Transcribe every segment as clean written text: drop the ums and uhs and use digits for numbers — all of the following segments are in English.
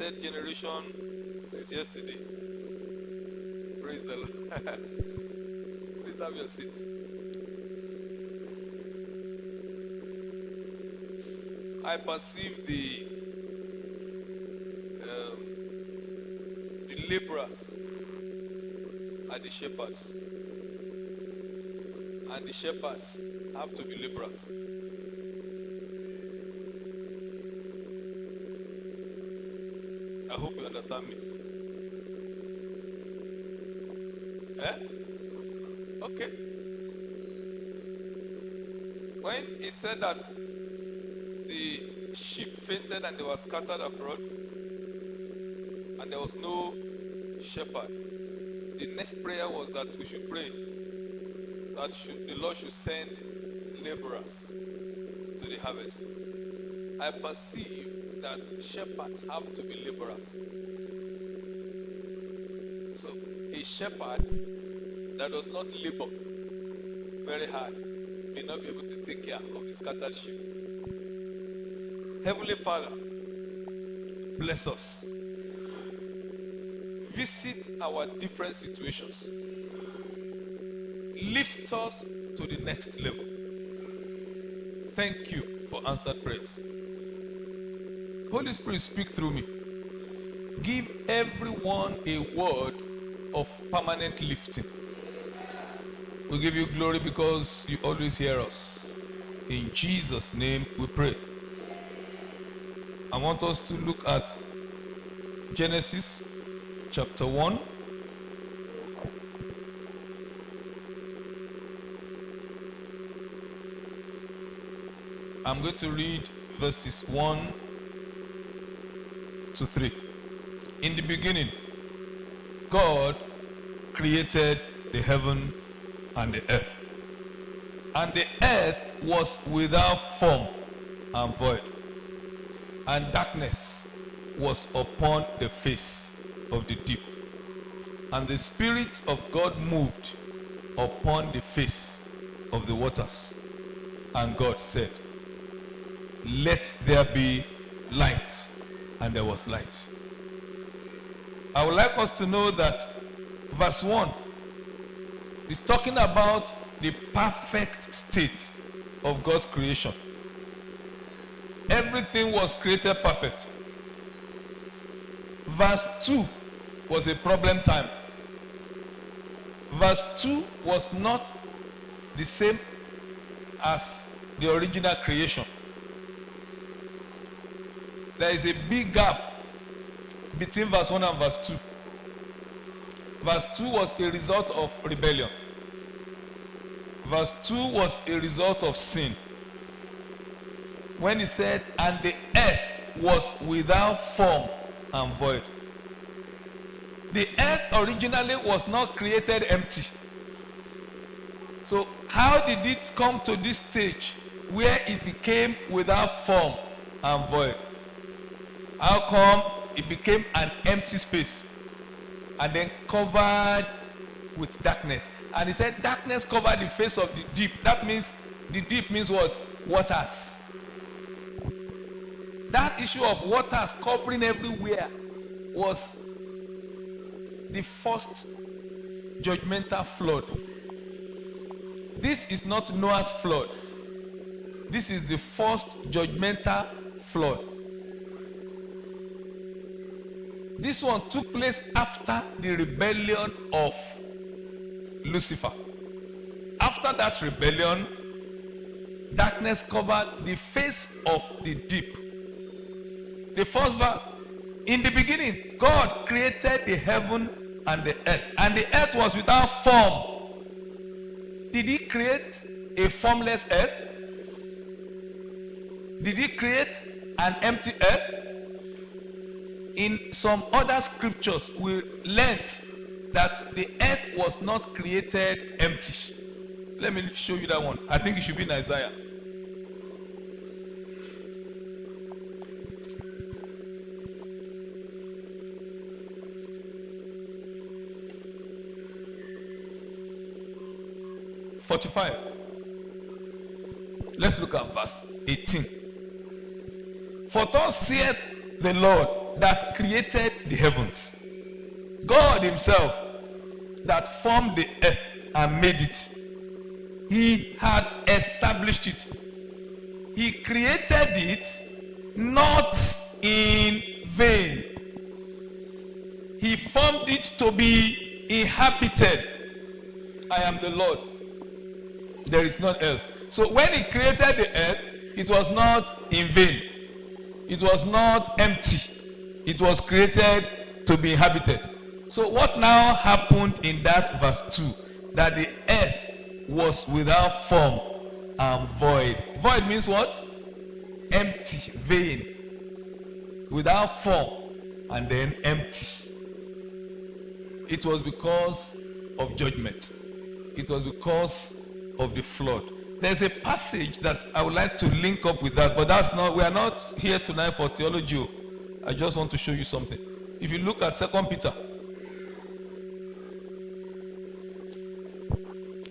third generation since yesterday. Praise the Lord. Please have your seat. I perceive the laborers are the shepherds, and the shepherds have to be laborers. I hope you understand me. Okay. When he said that the sheep fainted and they were scattered abroad, and there was no shepherd, the next prayer was that we should pray that the Lord should send laborers to the harvest. I perceive that shepherds have to be laborers. So a shepherd that does not labor very hard may not be able to take care of the scattered sheep. Heavenly Father, bless us. Visit our different situations. Lift us to the next level. Thank you for answered prayers. Holy Spirit, speak through me. Give everyone a word of permanent lifting. We give you glory because you always hear us. In Jesus' name we pray. I want us to look at Genesis chapter 1. I'm going to read verses 1 to 3. In the beginning, God created the heaven and the earth. And the earth was without form and void, and darkness was upon the face of the deep. And the Spirit of God moved upon the face of the waters. And God said, "Let there be light." And there was light. I would like us to know that verse 1 is talking about the perfect state of God's creation. Everything was created perfect. Verse 2 was a problem time. Verse 2 was not the same as the original creation. There is a big gap between verse 1 and verse 2. Verse 2 was a result of rebellion. Verse 2 was a result of sin. When he said, "And the earth was without form and void." The earth originally was not created empty. So how did it come to this stage where it became without form and void? How come it became an empty space and then covered with darkness? And he said darkness covered the face of the deep. That means the deep means what? Waters. That issue of waters covering everywhere was the first judgmental flood. This is not Noah's flood. This is the first judgmental flood. This one took place after the rebellion of Lucifer. After that rebellion, darkness covered the face of the deep. The first verse, in the beginning, God created the heaven and the earth, and the earth was without form. Did he create a formless earth? Did he create an empty earth? In some other scriptures, we learned that the earth was not created empty. Let me show you that one. I think it should be in Isaiah. Let's look at verse 18. For thus saith the Lord that created the heavens. God himself that formed the earth and made it. He had established it. He created it not in vain. He formed it to be inhabited. I am the Lord. There is none else. So when he created the earth, it was not in vain. It was not empty. It was created to be inhabited. So what now happened in that verse 2? That the earth was without form and void. Void means what? Empty, vain, without form, and then empty. It was because of judgment. It was because of the flood. There's a passage that I would like to link up with that, but that's not, we are not here tonight for theology. I just want to show you something. If you look at 2 Peter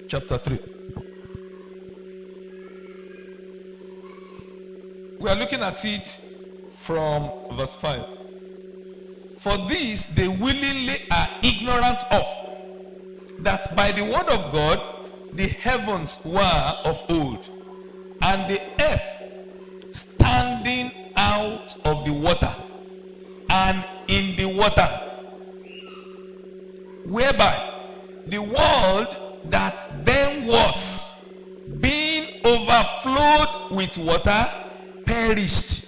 chapter 3. We are looking at it from verse 5. For this they willingly are ignorant of, that by the word of God the heavens were of old, and the earth standing out of the water and in the water, whereby the world that then was, being overflowed with water, perished.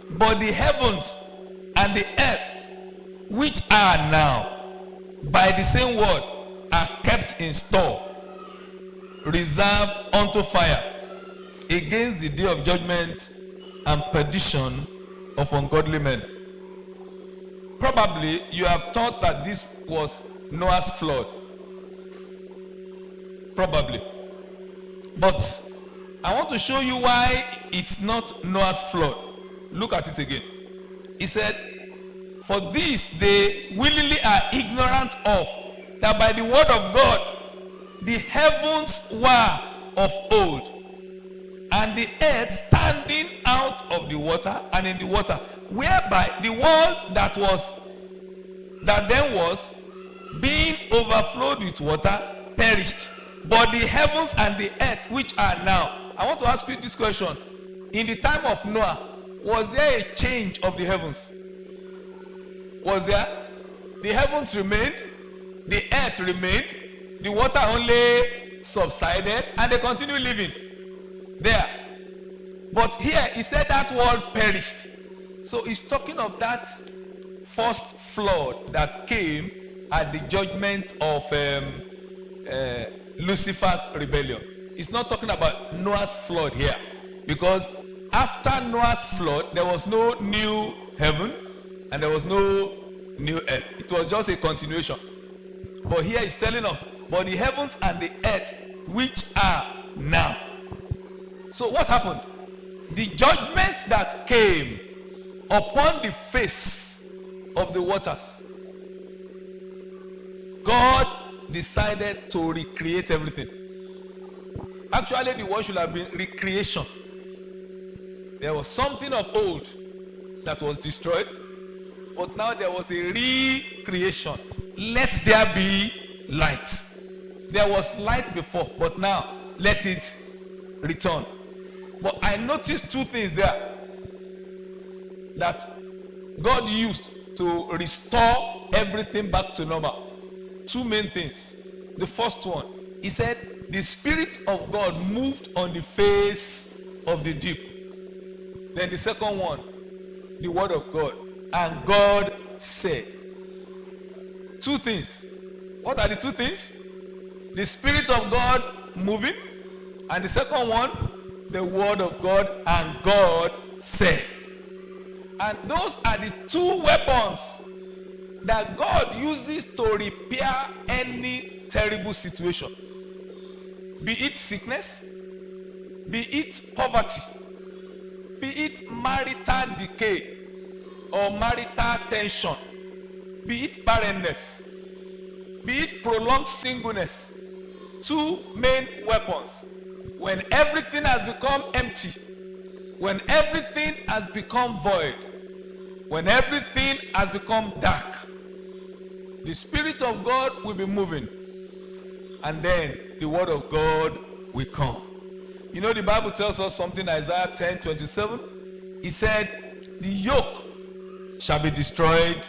But the heavens and the earth, which are now by the same word, are kept in store, reserved unto fire, against the day of judgment and perdition of ungodly men. Probably you have thought that this was Noah's flood. Probably. But I want to show you why it's not Noah's flood. Look at it again. He said, for this they willingly are ignorant of, that by the word of God the heavens were of old, and the earth standing out of the water and in the water, whereby the world that then was, being overflowed with water, perished. But the heavens and the earth which are now. I want to ask you this question. In the time of Noah, was there a change of the heavens? Was there? The heavens remained, the earth remained, the water only subsided, and they continue living there. But here he said that world perished. So he's talking of that first flood that came at the judgment of Lucifer's rebellion. He's not talking about Noah's flood here, because after Noah's flood there was no new heaven and there was no new earth. It was just a continuation. But here he's telling us, but the heavens and the earth which are now. So what happened? The judgment that came upon the face of the waters, God decided to recreate everything. Actually, the word should have been recreation. There was something of old that was destroyed, but now there was a recreation. Let there be light. There was light before, but now let it return. But I noticed two things there that God used to restore everything back to normal. Two main things. The first one, he said, the Spirit of God moved on the face of the deep. Then the second one, the Word of God. And God said. Two things. What are the two things? The Spirit of God moving, and the second one, the Word of God, and God said. And those are the two weapons that God uses to repair any terrible situation. Be it sickness, be it poverty, be it marital decay or marital tension, be it barrenness, be it prolonged singleness. Two main weapons. When everything has become empty, when everything has become void, when everything has become dark, the Spirit of God will be moving, and then the Word of God will come. You know, the Bible tells us something, Isaiah 10:27. He said, the yoke shall be destroyed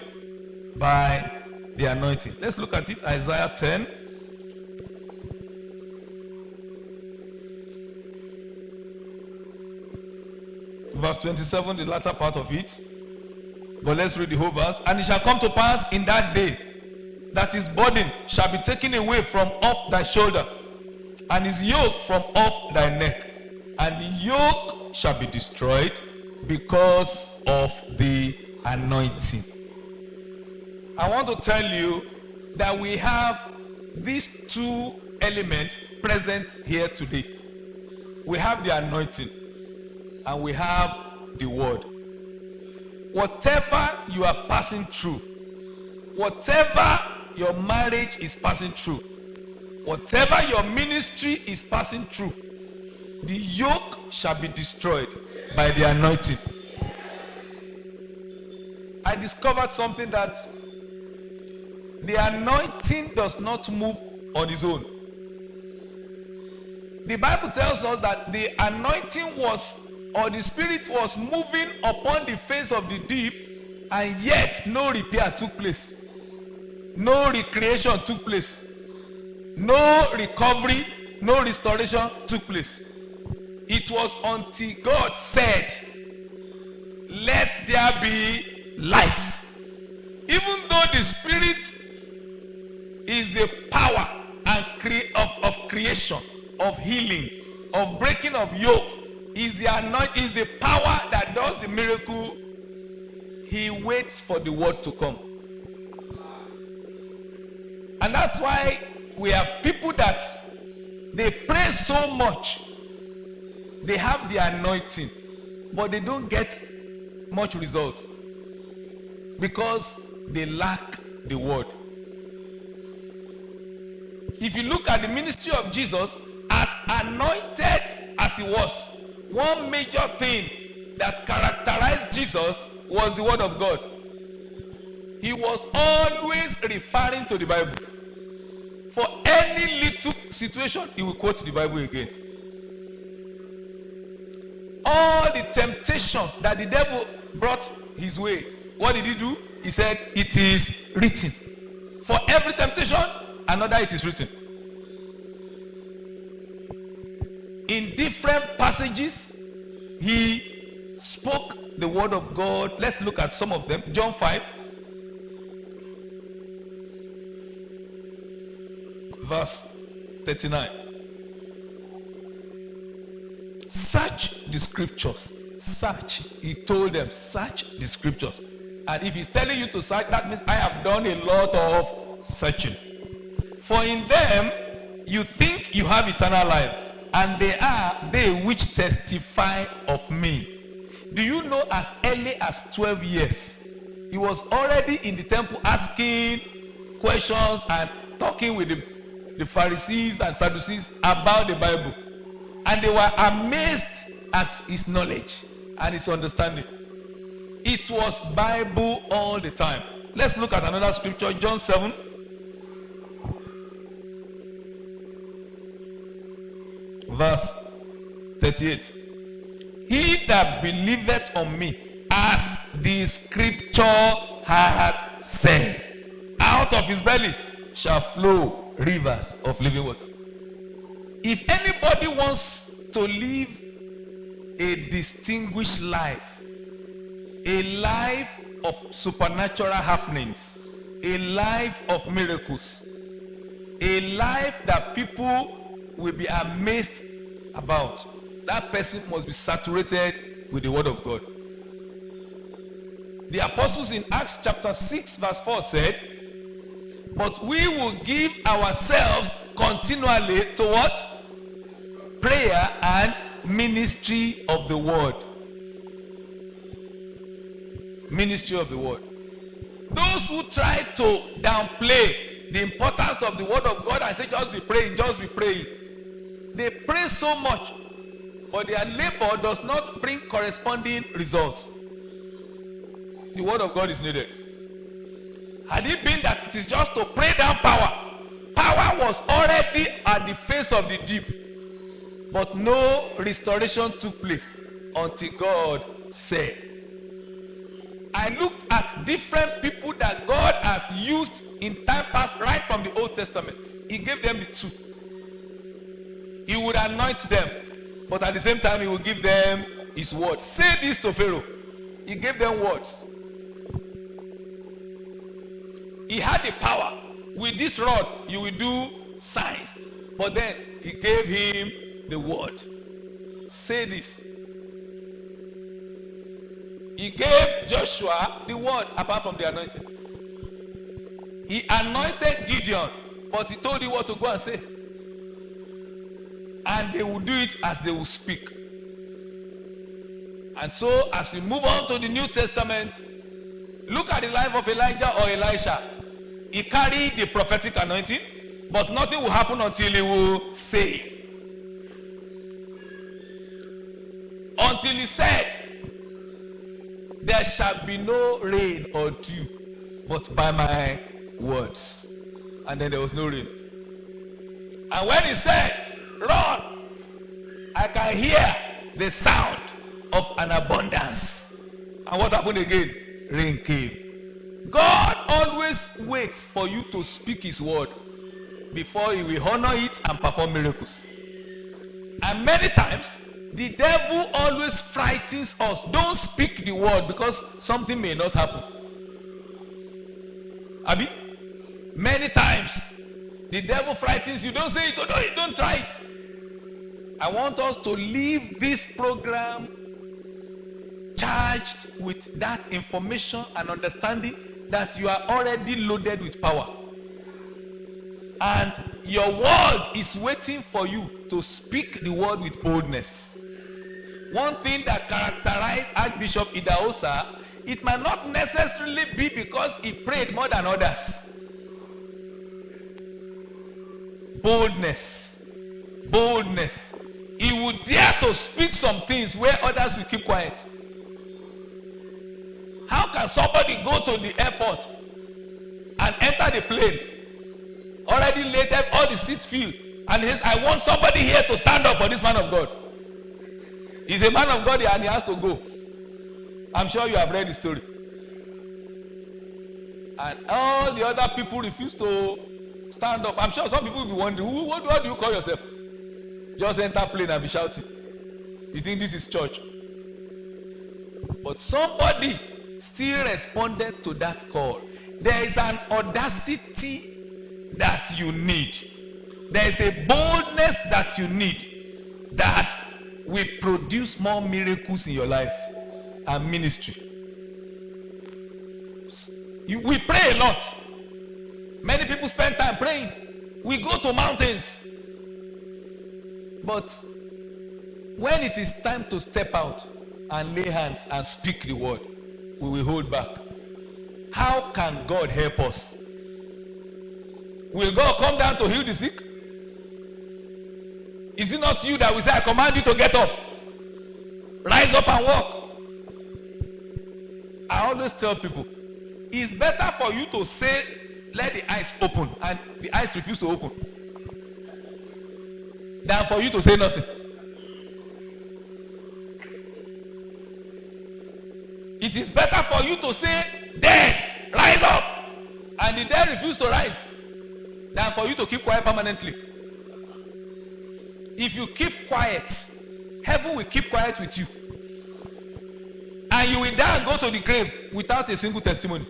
by the anointing. Let's look at it, Isaiah 10. Verse 27, the latter part of it. But let's read the whole verse. And it shall come to pass in that day that his burden shall be taken away from off thy shoulder, and his yoke from off thy neck. And the yoke shall be destroyed because of the anointing. I want to tell you that we have these two elements present here today. We have the anointing and we have the word. Whatever you are passing through, whatever your marriage is passing through, whatever your ministry is passing through, the yoke shall be destroyed by the anointing. I discovered something, that the anointing does not move on its own. The Bible tells us that the anointing was, or the Spirit was moving upon the face of the deep, and yet no repair took place. No recreation took place. No recovery, no restoration took place. It was until God said, let there be light. Even though the Spirit is the power and of creation, of healing, of breaking of yoke, is the anointing, is the power that does the miracle, he waits for the word to come. And that's why we have people that they pray so much, they have the anointing, but they don't get much result because they lack the word. If you look at the ministry of Jesus, as anointed as he was, one major thing that characterized Jesus was the word of God. He was always referring to the Bible. For any little situation, he will quote the Bible again. All the temptations that the devil brought his way, what did he do? He said, it is written. For every temptation, another it is written. In different passages, he spoke the word of God. Let's look at some of them. John 5. Verse 39. Search the scriptures. Search. He told them, search the scriptures. And if he's telling you to search, that means I have done a lot of searching. For in them you think you have eternal life, and they are they which testify of me. Do you know, as early as 12 years, he was already in the temple asking questions and talking with the Pharisees and Sadducees about the Bible. And they were amazed at his knowledge and his understanding. It was Bible all the time. Let's look at another scripture, John 7. Verse 38. He that believeth on me, as the scripture hath said, out of his belly shall flow rivers of living water. If anybody wants to live a distinguished life, a life of supernatural happenings, a life of miracles, a life that people will be amazed about, that person must be saturated with the word of God. The apostles in Acts chapter 6 verse 4 said, but we will give ourselves continually to what? Prayer and ministry of the word. Ministry of the word. Those who try to downplay the importance of the word of God and say just be praying, they pray so much but their labor does not bring corresponding results. The word of God is needed. Had it been that it is just to pray down power, power was already at the face of the deep, but no restoration took place until God said. I looked at different people that God has used in time past, right from the Old Testament. He gave them the two. He would anoint them, but at the same time he would give them his word. Say this to Pharaoh. He gave them words. He had the power. With this rod you will do signs, but then he gave him the word. Say this. He gave Joshua the word apart from the anointing. He anointed Gideon, but he told him what to go and say. And they will do it as they will speak. And so as we move on to the New Testament, look at the life of Elijah or Elisha. He carried the prophetic anointing, but nothing will happen until he will say. Until he said, there shall be no rain or dew, but by my words. And then there was no rain. And when he said, run, I can hear the sound of an abundance. And what happened again? Rain came. God always waits for you to speak his word before he will honor it and perform miracles. And many times, the devil always frightens us. Don't speak the word because something may not happen. Abi? Many times, the devil frightens you. Don't say it, don't try it. I want us to leave this program charged with that information and understanding that you are already loaded with power. And your world is waiting for you to speak the word with boldness. One thing that characterized Archbishop Idahosa, it might not necessarily be because he prayed more than others. Boldness. Boldness. He would dare to speak some things where others will keep quiet. How can somebody go to the airport and enter the plane, already later all the seats filled, and he says, I want somebody here to stand up for this man of God. He's a man of God and he has to go. I'm sure you have read the story. And all the other people refuse to stand up. I'm sure some people will be wondering, what do you call yourself? Just enter plane and be shouting. You think this is church? But somebody still responded to that call. There is an audacity that you need. There is a boldness that you need that will produce more miracles in your life and ministry. We pray a lot. Many people spend time praying. We go to mountains. But when it is time to step out and lay hands and speak the word, we will hold back. How can God help us? Will God come down to heal the sick? Is it not you that will say, I command you to get up, rise up and walk? I always tell people, it's better for you to say, let the eyes open, and the eyes refuse to open, than for you to say nothing. It is better for you to say, dead, rise up, and the dead refuse to rise, than for you to keep quiet permanently. If you keep quiet, heaven will keep quiet with you. And you will die and go to the grave without a single testimony.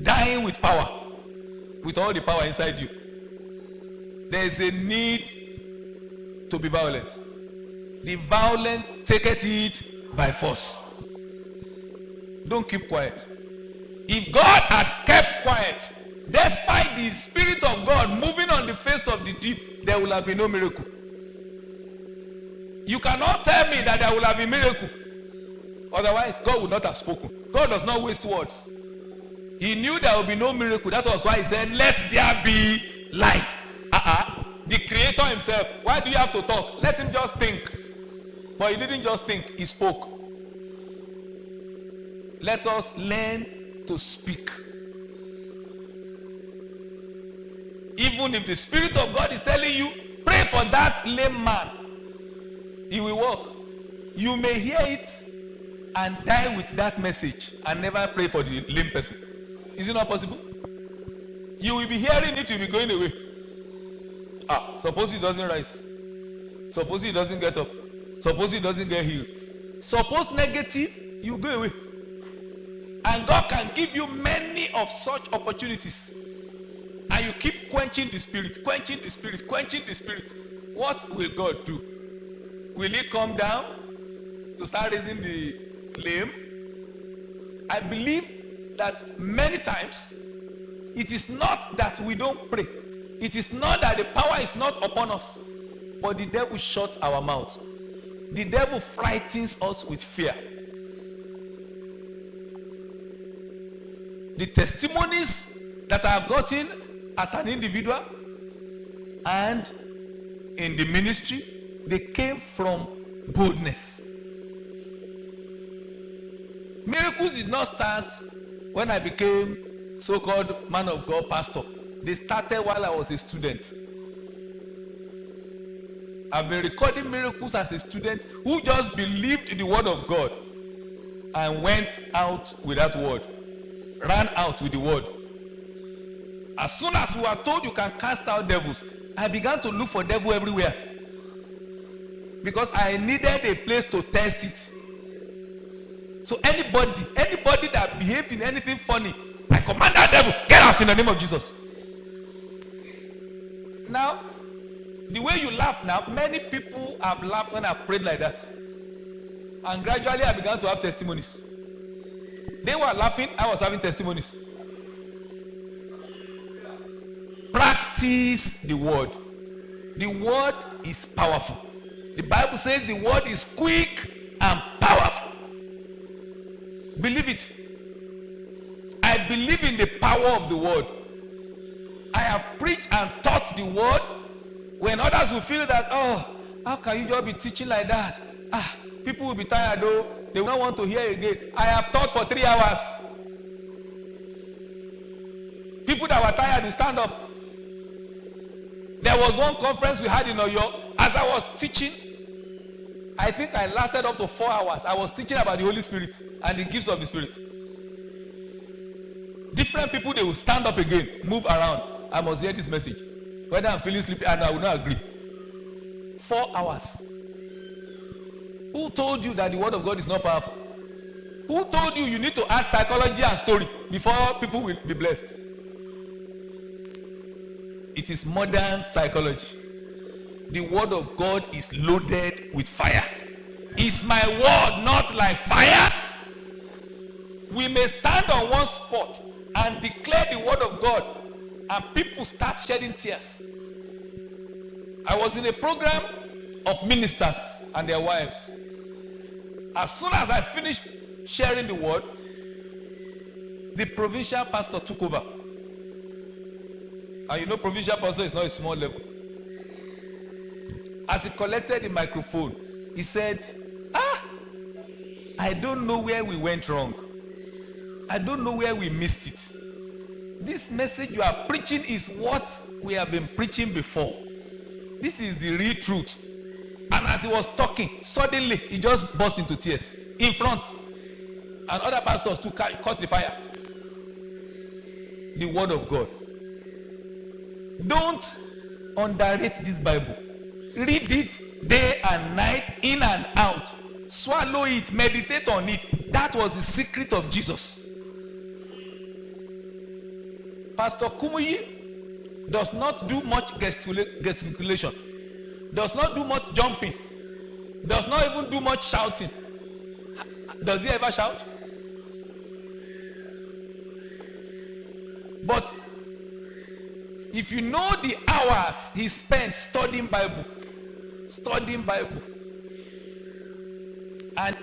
Dying with power, with all the power inside you. There is a need to be violent. The violent taketh it by force. Don't keep quiet. If God had kept quiet, despite the Spirit of God moving on the face of the deep, there will have been no miracle. You cannot tell me that there will have been miracle. Otherwise, God would not have spoken. God does not waste words. He knew there would be no miracle. That was why he said, let there be light. The Creator himself, why do you have to talk? Let him just think. But he didn't just think, he spoke. Let us learn to speak. Even if the Spirit of God is telling you, pray for that lame man, he will walk. You may hear it and die with that message and never pray for the lame person. Is it not possible? You will be hearing it, you will be going away. Suppose he doesn't rise. Suppose he doesn't get up. Suppose he doesn't get healed. Suppose negative, you go away. And God can give you many of such opportunities. And you keep quenching the spirit, quenching the spirit, quenching the spirit. What will God do? Will he come down to start raising the lame? I believe that many times it is not that we don't pray. It is not that the power is not upon us, but the devil shuts our mouth. The devil frightens us with fear. The testimonies that I have gotten as an individual and in the ministry, they came from boldness. Miracles did not start when I became so-called man of God pastor. They started while I was a student. I've been recording miracles as a student who just believed the word of God and went out with that word, ran out with the word. As soon as we were told you can cast out devils, I began to look for devil everywhere because I needed a place to test it. So anybody that behaved in anything funny, I command that devil, get out in the name of Jesus. Now, the way you laugh now, many people have laughed when I prayed like that. And gradually I began to have testimonies. They were laughing, I was having testimonies. Practice the word. The word is powerful. The Bible says the word is quick and powerful. Believe it. I believe in the power of the word. I have preached and taught the word when others will feel that, how can you just be teaching like that? People will be tired though. They will not want to hear again. I have taught for 3 hours. People that were tired will stand up. There was one conference we had in Oyo. As I was teaching, I think I lasted up to 4 hours. I was teaching about the Holy Spirit and the gifts of the Spirit. Different people, they will stand up again, move around. I must hear this message. Whether I'm feeling sleepy, and I will not agree. 4 hours. Who told you that the word of God is not powerful? Who told you you need to add psychology and story before people will be blessed? It is modern psychology. The word of God is loaded with fire. Is my word not like fire? We may stand on one spot and declare the word of God, and people start shedding tears. I was in a program of ministers and their wives. As soon as I finished sharing the word, the provincial pastor took over. And you know, provincial pastor is not a small level. As he collected the microphone, he said, I don't know where we went wrong. I don't know where we missed it. This message you are preaching is what we have been preaching before. This is the real truth. And as he was talking, suddenly he just burst into tears in front. And other pastors too caught the fire. The word of God. Don't underrate this Bible. Read it day and night, in and out. Swallow it, meditate on it. That was the secret of Jesus. Pastor Kumuyi does not do much gesticulation, does not do much jumping, does not even do much shouting. Does he ever shout? But if you know the hours he spent studying Bible, and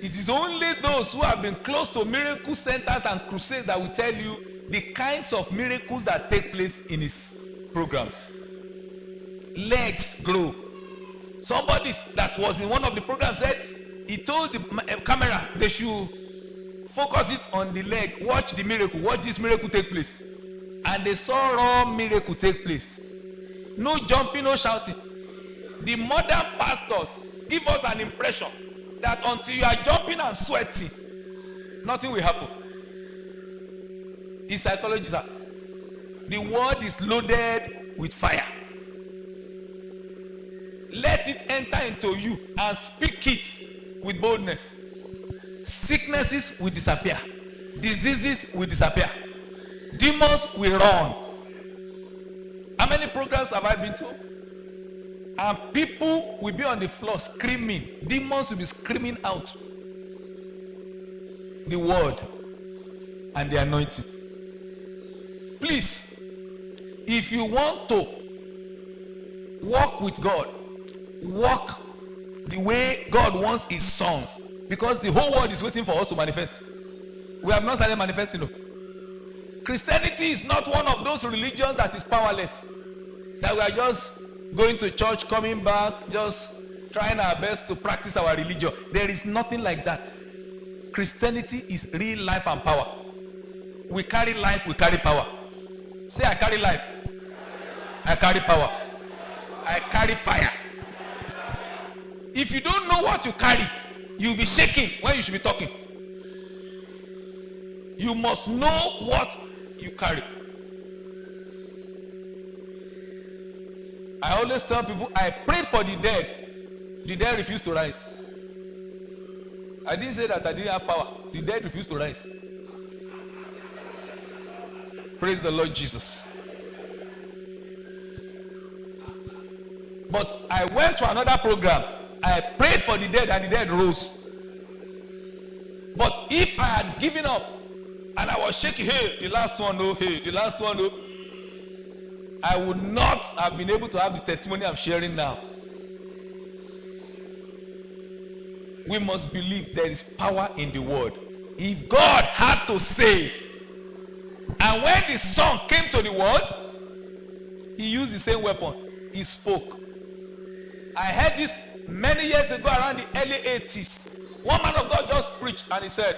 it is only those who have been close to miracle centers and crusades that will tell you the kinds of miracles that take place in his programs. Legs grow, Somebody that was in one of the programs said he told the camera they should focus it on the leg, watch the miracle, watch this miracle take place. And they saw raw miracle take place. No jumping, no shouting. The modern pastors give us an impression that until you are jumping and sweating, nothing will happen. It's psychology, sir. The word is loaded with fire. Let it enter into you and speak it with boldness. Sicknesses will disappear. Diseases will disappear. Demons will run. How many programs have I been to? And people will be on the floor screaming. Demons will be screaming out. The word and the anointing. Please, if you want to walk with God, walk the way God wants his sons, because the whole world is waiting for us to manifest. We have not started manifesting. No. Christianity is not one of those religions that is powerless, that we are just going to church, coming back, just trying our best to practice our religion. There is nothing like that. Christianity is real life and power. We carry life, we carry power. Say, I carry life. I carry power. I carry fire. If you don't know what you carry, you'll be shaking when you should be talking. You must know what you carry. I always tell people, I prayed for the dead. The dead refused to rise. I didn't say that I didn't have power. The dead refused to rise. Praise the Lord Jesus. But I went to another program. I prayed for the dead and the dead rose. But if I had given up and I was shaking, hey, the last one, no, hey, the last one, no, I would not have been able to have the testimony I'm sharing now. We must believe there is power in the word. If God had to say, and when the son came to the word, he used the same weapon. He spoke. I heard this many years ago around the early 80s. One man of God just preached and he said,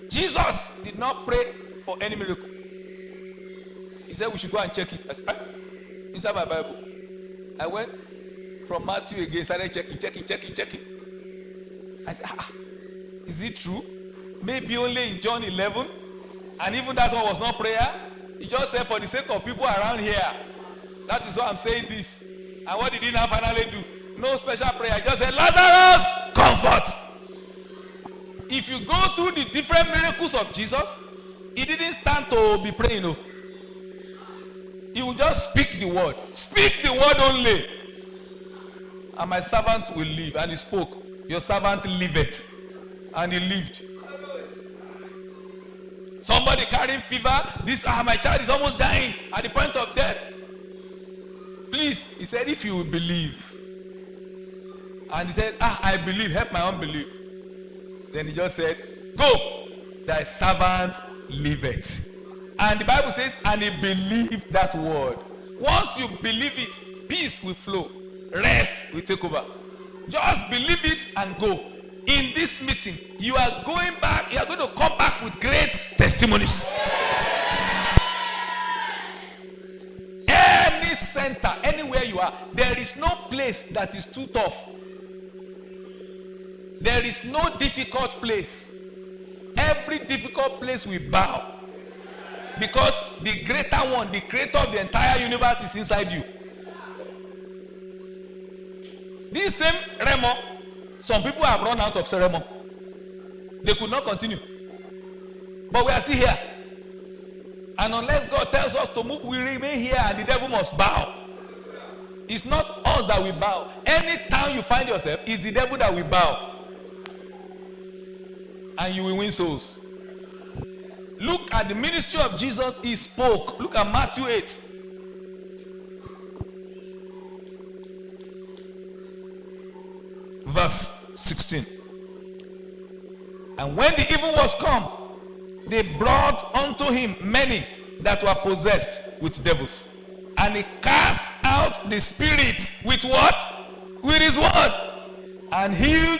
Jesus did not pray for any miracle. He said we should go and check it. I said, inside my Bible. I went from Matthew again, started checking. I said, is it true? Maybe only in John 11. And even that one was not prayer. He just said, for the sake of people around here. That is why I'm saying this. And what did he now finally do? No special prayer. He just said, Lazarus, comfort. If you go through the different miracles of Jesus, he didn't stand to be praying. No. He would just speak the word. Speak the word only. And my servant will live. And he spoke. Your servant liveth. And he lived. Somebody carrying fever. My child is almost dying at the point of death. Please, he said, if you will believe. And he said, I believe, help my unbelief. Then he just said, go, thy servant liveth. And the Bible says, and he believed that word. Once you believe it, peace will flow. Rest will take over. Just believe it and go. In this meeting, you are going back, you are going to come back with great testimonies. Any center, anywhere you are, there is no place that is too tough. There is no difficult place. Every difficult place will bow. Because the greater one, the creator of the entire universe is inside you. This same Remo, some people have run out of Remo. They could not continue. But we are still here. And unless God tells us to move, we remain here and the devil must bow. It's not us that will bow. Anytime you find yourself, it's the devil that will bow. And you will win souls. Look at the ministry of Jesus. He spoke. Look at Matthew 8. Verse 16. And when the evil was come, they brought unto him many that were possessed with devils. And he cast out the spirits with what? With his word. And healed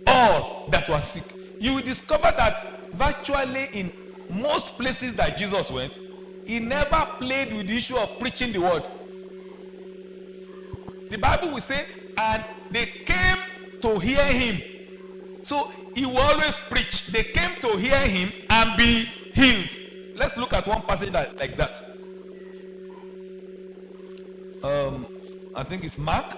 all that were sick. You will discover that virtually in most places that Jesus went, he never played with the issue of preaching the word. The Bible will say, and they came to hear him. So he will always preach. They came to hear him and be healed. Let's look at one passage like that. I think it's Mark.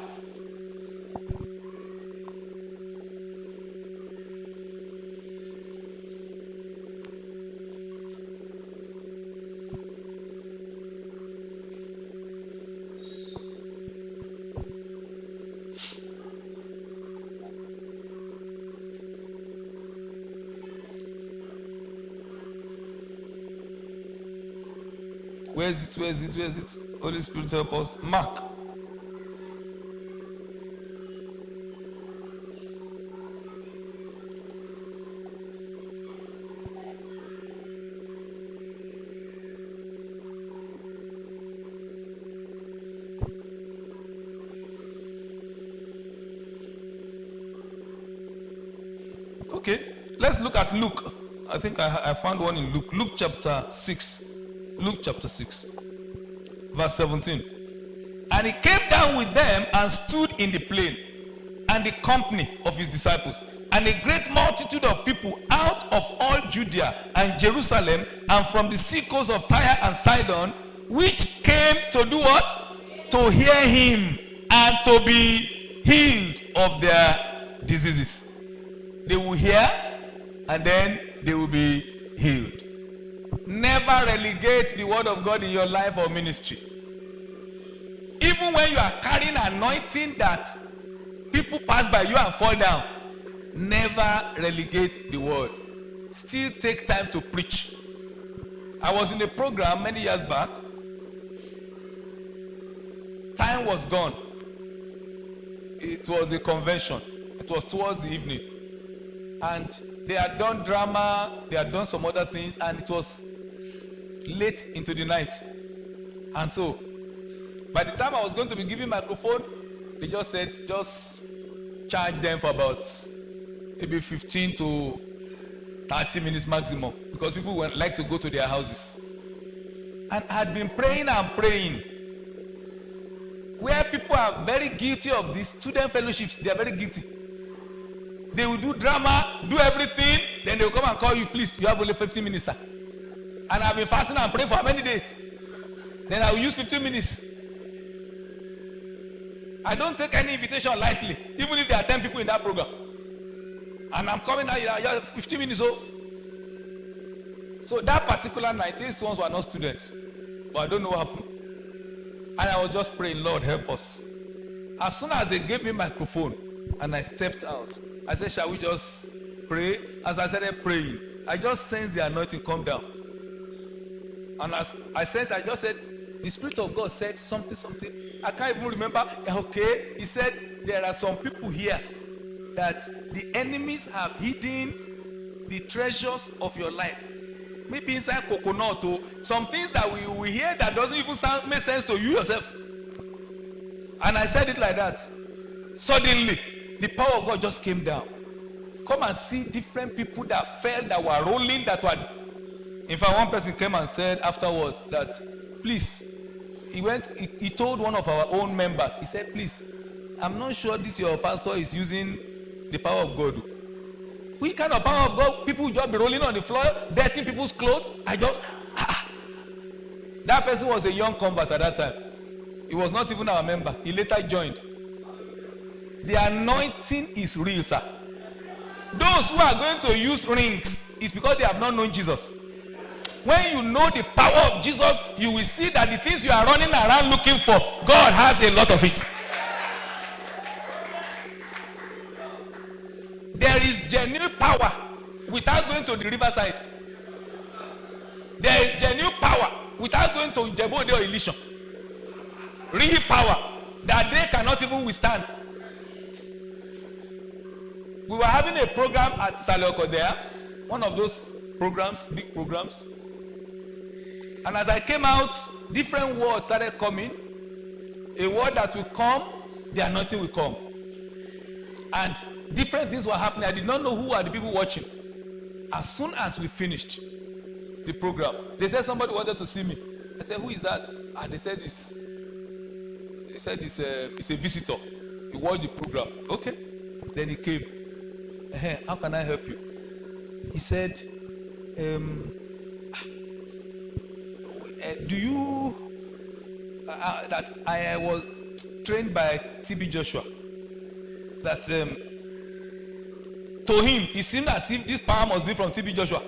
Where is it? Holy Spirit help us. Mark. Okay, let's look at Luke. I think I found one in Luke. Luke chapter 6. Luke chapter 6, verse 17. And he came down with them and stood in the plain, and the company of his disciples, and a great multitude of people out of all Judea and Jerusalem, and from the seacoast of Tyre and Sidon, which came to do what? To hear him and to be healed of their diseases. They will hear and then they will be healed. Never relegate the word of God in your life or ministry. Even when you are carrying anointing that people pass by you and fall down, never relegate the word. Still take time to preach. I was in a program many years back. Time was gone. It was a convention. It was towards the evening. And they had done drama, they had done some other things, and it was late into the night. And so by the time I was going to be giving microphone, they just said just charge them for about maybe 15 to 30 minutes maximum, because people would like to go to their houses. And I had been praying and praying. Where people are very guilty of these student fellowships, they are very guilty. They will do drama, do everything, then they will come and call you, please, you have only 15 minutes, sir. And I've been fasting and praying for how many days? Then I will use 15 minutes. I don't take any invitation lightly, even if there are 10 people in that program. And I'm coming out, you're 15 minutes old. So that particular night, these ones were not students. But I don't know what happened. And I was just praying, Lord, help us. As soon as they gave me microphone and I stepped out, I said, shall we just pray? As I started praying, I just sensed the anointing come down. And as I sensed, I just said, the Spirit of God said something. I can't even remember. Okay, he said, there are some people here that the enemies have hidden the treasures of your life. Maybe inside coconut or some things that we hear that doesn't even make sense to you yourself. And I said it like that. Suddenly, the power of God just came down. Come and see different people that fell, that were rolling, that were... In fact, one person came and said afterwards that, please, he told one of our own members, he said, please, I'm not sure this your pastor is using the power of God. Which kind of power of God? People will just be rolling on the floor, dirtying people's clothes. That person was a young convert at that time. He was not even our member. He later joined. The anointing is real, sir. Those who are going to use rings is because they have not known Jesus. When you know the power of Jesus, you will see that the things you are running around looking for, God has a lot of it. There is genuine power without going to the riverside. There is genuine power without going to Jebode or Elisha. Real power that they cannot even withstand. We were having a program at Saloko there, one of those programs, big programs. And as I came out, different words started coming. A word that will come, the anointing will come. And different things were happening. I did not know who are the people watching. As soon as we finished the program, they said somebody wanted to see me. I said, who is that? And they said it's a visitor. He watched the program. Okay. Then he came. How can I help you? He said, do you that I was trained by TB Joshua, that to him it seemed as if this power must be from TB Joshua,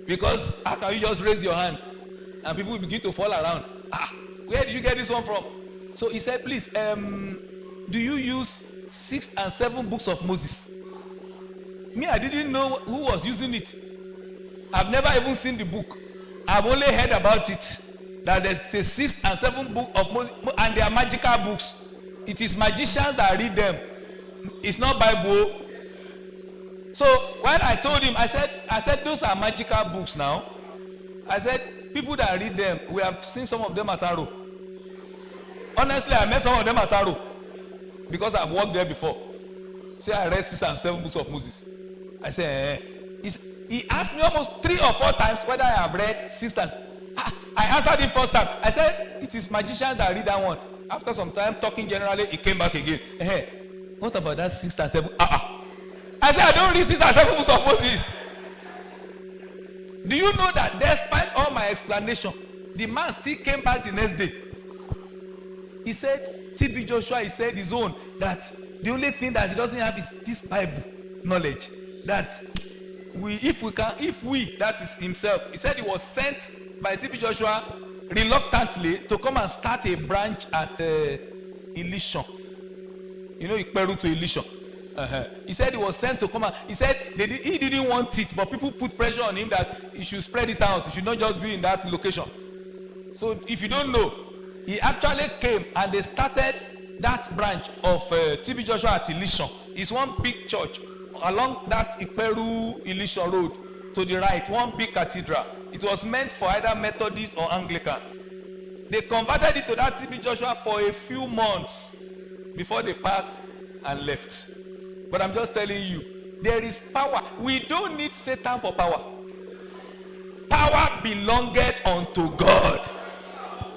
because how can you just raise your hand and people will begin to fall around? Where did you get this one from? So he said, please, do you use 6 and 7 books of Moses? Me, I didn't know who was using it. I've never even seen the book. I've only heard about it, that there's a 6 and 7 book of Moses, and they are magical books. It is magicians that read them. It's not Bible. So when I told him, I said those are magical books now. I said, people that read them, we have seen some of them at Aro. Honestly, I met some of them at Aro because I've worked there before. Say I read 6 and 7 books of Moses. I said, he asked me almost 3 or 4 times whether I have read 6 and 7. I answered him first time. I said, it is magicians that read that one. After some time talking generally, he came back again. What about that 6 and 7? I said, I don't read 6 and 7 books of Moses. Do you know that despite all my explanation, the man still came back the next day? He said, TB Joshua, he said his own, that the only thing that he doesn't have is this Bible knowledge. That if we, that is himself, he said he was sent by TB Joshua reluctantly to come and start a branch at Ilishon. You know, Ikperu to Ilishon. He said he was sent to come and he said he didn't want it, but people put pressure on him that he should spread it out. He should not just be in that location. So if you don't know, he actually came and they started that branch of TB Joshua at Ilishon. It's one big church along that Ikperu Ilishon road to the right, one big cathedral. It was meant for either Methodist or Anglican. They converted it to that TB Joshua for a few months before they packed and left. But I'm just telling you, there is power. We don't need Satan for power. Power belongeth unto God.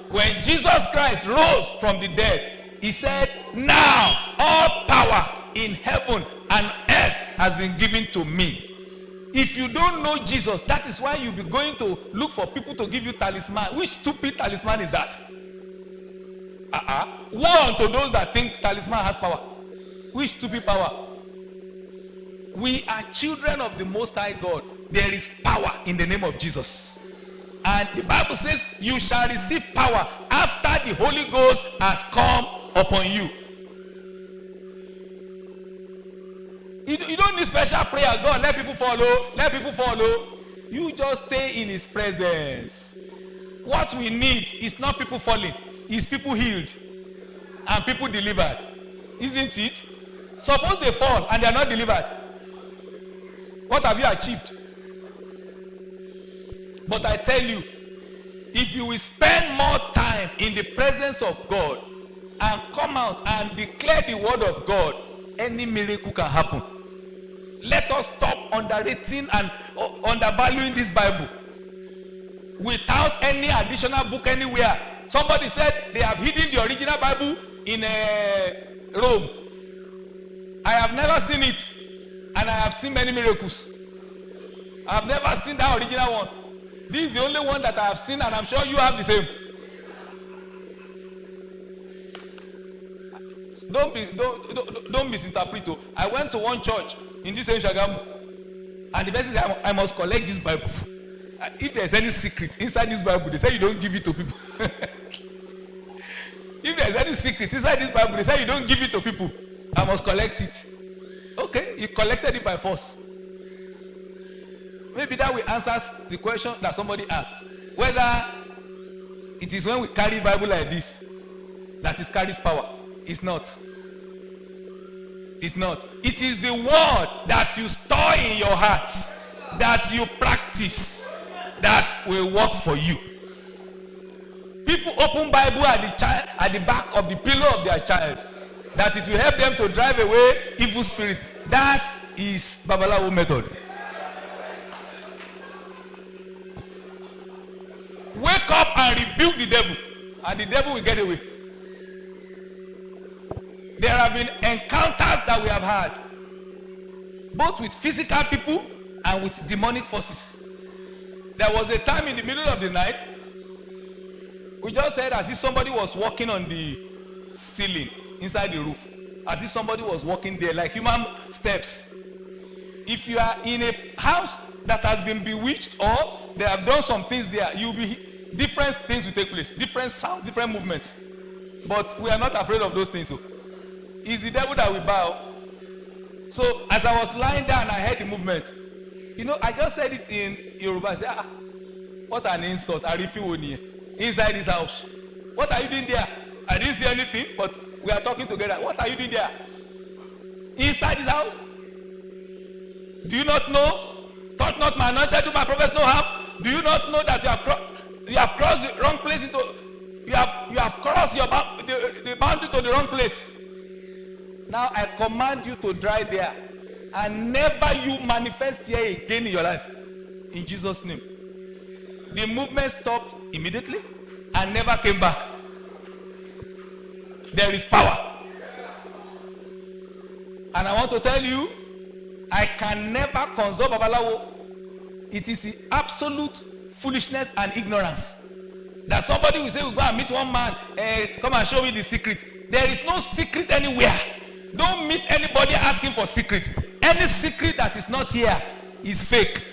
When Jesus Christ rose from the dead, he said, now all power in heaven and earth has been given to me. If you don't know Jesus, that is why you'll be going to look for people to give you talisman. Which stupid talisman is that? Woe unto those that think talisman has power. Which stupid power? We are children of the Most High God. There is power in the name of Jesus. And the Bible says, you shall receive power after the Holy Ghost has come upon you. You don't need special prayer. God, let people follow. Let people follow. You just stay in his presence. What we need is not people falling. It's people healed and people delivered. Isn't it? Suppose they fall and they are not delivered. What have you achieved? But I tell you, if you will spend more time in the presence of God and come out and declare the word of God, any miracle can happen. Let us stop underrating and undervaluing this Bible. Without any additional book anywhere. Somebody said they have hidden the original Bible in Rome. I have never seen it. And I have seen many miracles. I have never seen that original one. This is the only one that I have seen, and I'm sure you have the same. Don't misinterpret. I went to one church in this same Shagamu, and the person said, I must collect this Bible. If there's any secret inside this Bible, they say you don't give it to people. If there's any secret inside this Bible, they say you don't give it to people. I must collect it. Okay, you collected it by force. Maybe that will answer the question that somebody asked. Whether it is when we carry Bible like this that it carries power. It's not. It's not. It is the word that you store in your heart, that you practice, that will work for you. People open Bible at the back of the pillow of their child, that it will help them to drive away evil spirits. That is Babalawo method. Wake up and rebuke the devil, and the devil will get away. There have been encounters that we have had, both with physical people and with demonic forces. There was a time in the middle of the night, we just heard as if somebody was walking on the ceiling inside the roof, as if somebody was walking there like human steps. If you are in a house that has been bewitched or they have done some things there, you'll be different things will take place, different sounds, different movements. But we are not afraid of those things. So it's the devil that we bow. So as I was lying down, I heard the movement. You know, I just said it in Yoruba. I said, what an insult! Inside this house. What are you doing there? I didn't see anything, but we are talking together. What are you doing there? Inside this house? Do you not know? Touch not my anointed, do my prophets no harm. Do you not know that you have crossed the wrong place you have crossed the boundary to the wrong place? Now I command you to drive there, and never you manifest here again in your life. In Jesus' name. The movement stopped immediately and never came back. There is power. And I want to tell you, I can never consult Babalawo. It is the absolute foolishness and ignorance that somebody will say, we'll go and meet one man, come and show me the secret. There is no secret anywhere. Don't meet anybody asking for secret. Any secret that is not here is fake.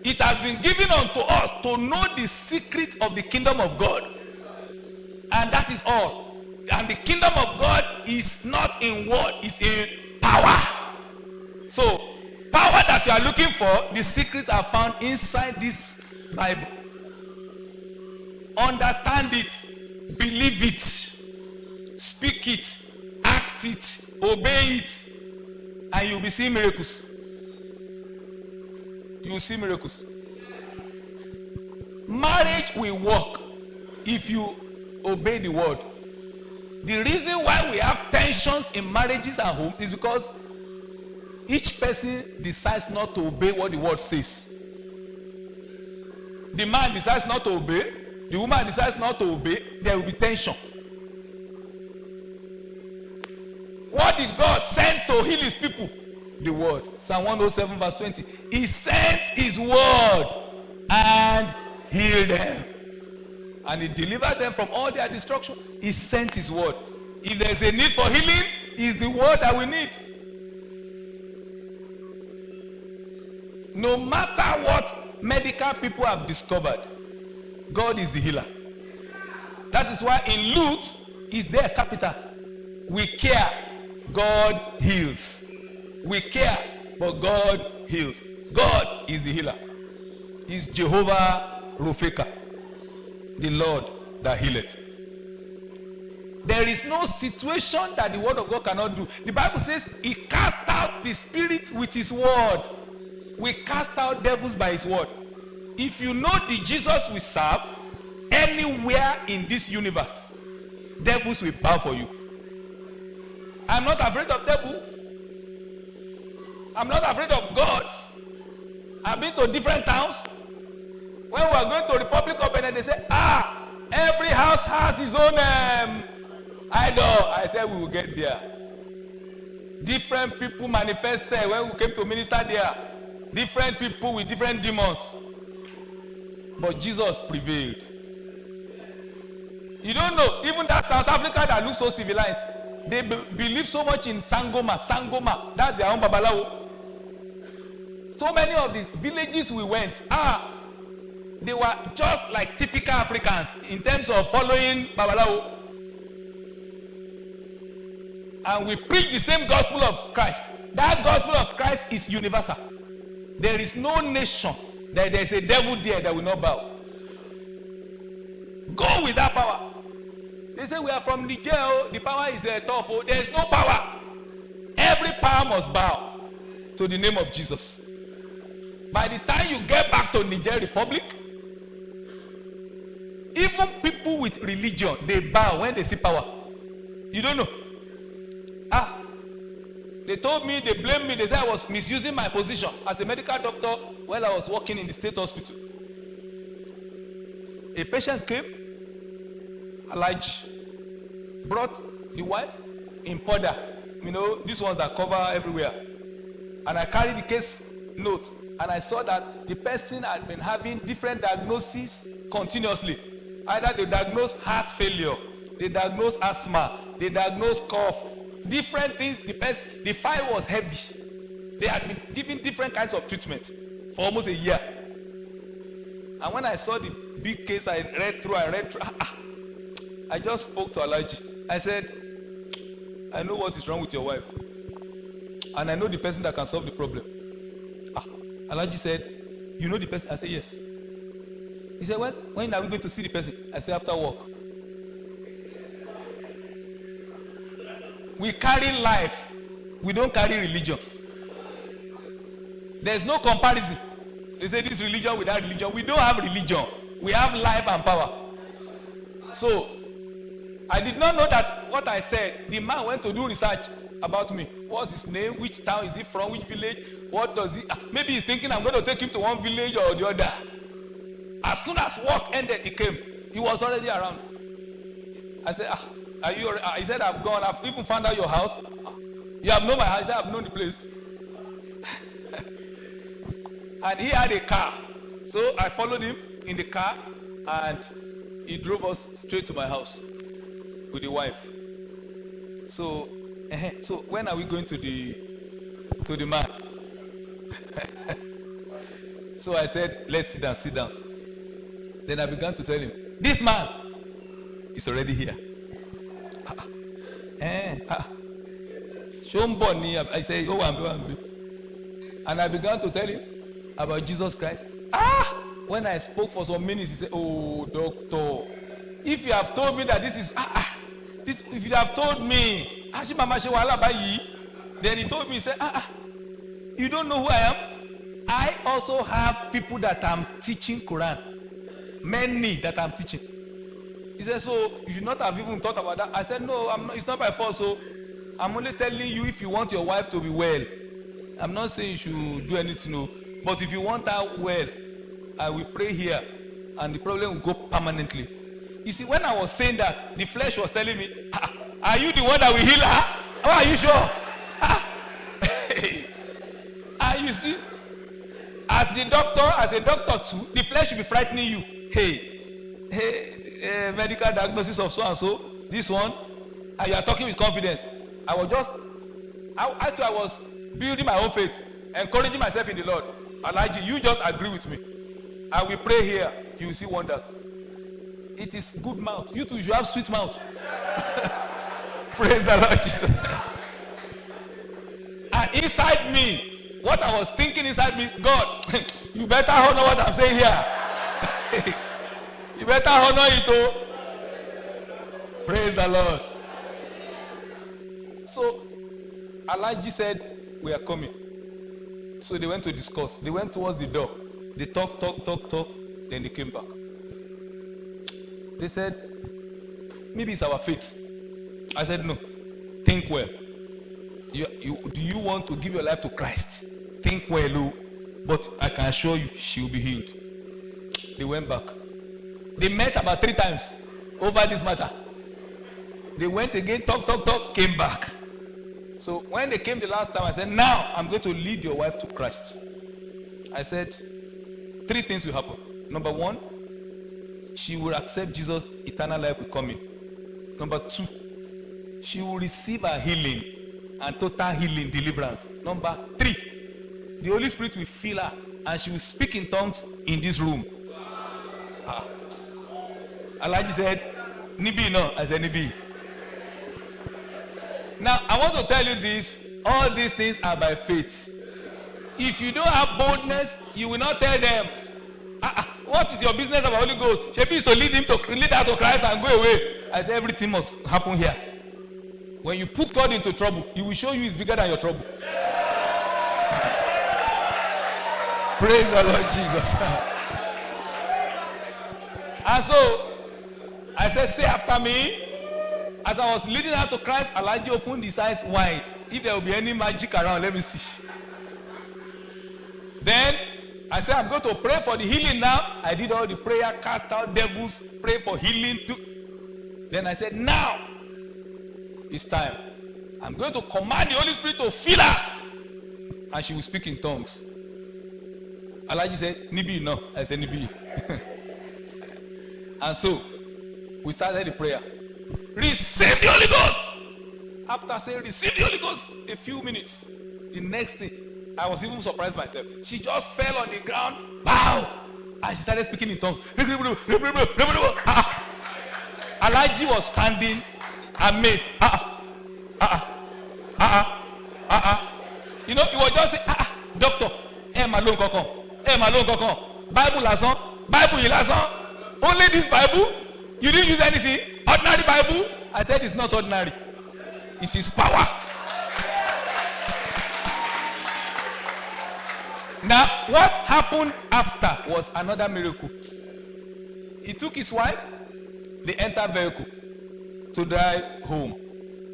It has been given unto us to know the secret of the kingdom of God. And that is all. And the kingdom of God is not in word, it's in power. So, power that you are looking for, the secrets are found inside this Bible. Understand it, believe it, speak it, act it, obey it, and you'll be seeing miracles. You will see miracles. Marriage will work if you obey the word. The reason why we have tensions in marriages and homes is because each person decides not to obey what the word says. The man decides not to obey, the woman decides not to obey, there will be tension. What did God send to heal his people? The word. Psalm 107 verse 20. He sent his word and healed them. And he delivered them from all their destruction. He sent his word. If there's a need for healing, it's the word that we need. No matter what medical people have discovered, God is the healer. That is why in Luke is there capital. We care, God heals. We care, but God heals. God is the healer. He's Jehovah Rofeka, the Lord that healeth. There is no situation that the word of God cannot do. The Bible says he cast out the spirit with his word. We cast out devils by his word. If you know the Jesus we serve, anywhere in this universe, devils will bow for you. I'm not afraid of devil. I'm not afraid of gods. I've been to different towns. When we are going to Republic of Benin, they say, every house has his own idol. I said we will get there. Different people manifested when we came to minister there. Different people with different demons. But Jesus prevailed. You don't know, even that South Africa that looks so civilized, they believe so much in Sangoma. Sangoma, that's their own Babalawo. So many of the villages we went, they were just like typical Africans in terms of following Babalawo. And we preach the same gospel of Christ. That gospel of Christ is universal. There is no nation that there is a devil there that will not bow. Go with that power. They say we are from Niger, the power is tough. There is no power. Every power must bow to the name of Jesus. By the time you get back to Niger Republic, Even people with religion, they bow when they see power. You don't know. They told me, they blamed me, they said I was misusing my position as a medical doctor while I was working in the state hospital. A patient came, Elijah, brought the wife in powder. You know, these ones that cover everywhere. And I carried the case note, and I saw that the person had been having different diagnoses continuously. Either they diagnosed heart failure, they diagnosed asthma, they diagnosed cough, different things. The file was heavy. They had been given different kinds of treatment for almost a year. And when I saw the big case, I read through. I just spoke to Elijah. I said, I know what is wrong with your wife, and I know the person that can solve the problem. Elijah said, you know the person? I said, yes. He said, well, when are we going to see the person? I said, after work. We carry life, we don't carry religion. There's no comparison. They say this religion without religion. We don't have religion, we have life and power. So I did not know that what I said. The man went to do research about me. What's his name? Which town is he from? Which village? What does he? Maybe he's thinking I'm going to take him to one village or the other. As soon as work ended, he came. He was already around. I said, are you? He said, I've gone. I've even found out your house. You have known my house. He said, I've known the place. And he had a car. So I followed him in the car, and he drove us straight to my house with the wife. So when are we going to the man? So I said, let's sit down. Then I began to tell him, this man is already here. I said, oh, I'm. And I began to tell him about Jesus Christ. When I spoke for some minutes, he said, oh, doctor, if you have told me that this is, if you have told me, then he told me, he said, you don't know who I am? I also have people that I'm teaching Quran. Many that I'm teaching. He said, so you should not have even thought about that. I said, no, it's not my fault. So I'm only telling you, if you want your wife to be well, I'm not saying you should do anything, no. But if you want her well, I will pray here, and the problem will go permanently. You see, when I was saying that, the flesh was telling me, are you the one that will heal her? Oh, are you sure? You see, as a doctor too, the flesh will be frightening you. Hey, medical diagnosis of so and so, this one, and you are talking with confidence. I was building my own faith, encouraging myself in the Lord. Elijah, you just agree with me. I will pray here, you will see wonders. It is good mouth. You too, you have sweet mouth. Praise the Lord Jesus. And inside me, what I was thinking inside me, God, you better honor what I'm saying here. You better honor it, oh. Praise the Lord. So Elijah said, we are coming. So they went to discuss. They went towards the door. They talk. Then they came back. They said, maybe it's our fate. I said, no. Think well. Do you want to give your life to Christ? Think well, oh. But I can assure you, she will be healed. They went back. They met about 3 times over this matter. They went again, talk, came back. So when they came the last time, I said, now I'm going to lead your wife to Christ. I said, 3 things will happen. Number 1, she will accept Jesus, eternal life will come in. Number 2, she will receive her healing and total healing, deliverance. Number 3, the Holy Spirit will fill her and she will speak in tongues in this room. Elijah said, Nibi, no. I said, Nibi. Now, I want to tell you this. All these things are by faith. If you don't have boldness, you will not tell them, what is your business about Holy Ghost? Shebi is to lead her to Christ and go away. I said, everything must happen here. When you put God into trouble, he will show you he's bigger than your trouble. Praise the Lord Jesus. And so, I said, say after me. As I was leading her to Christ, Alhaji opened his eyes wide. If there will be any magic around, let me see. Then I said, I'm going to pray for the healing now. I did all the prayer, cast out devils, pray for healing. Then I said, now it's time. I'm going to command the Holy Spirit to fill her. And she will speak in tongues. Alhaji said, Nibi, no. I said, Nibi. And so, we started the prayer. Receive the Holy Ghost. After saying, receive the Holy Ghost, a few minutes, the next thing, I was even surprised myself. She just fell on the ground, wow, and she started speaking in tongues. Alhaji was standing amazed. You know, he was just saying, doctor, malone kokon, Bible lasan, Bible lasan, only this Bible, you didn't use anything, ordinary Bible. I said it's not ordinary, it is power. Now, what happened after was another miracle. He took his wife, they entered vehicle to drive home.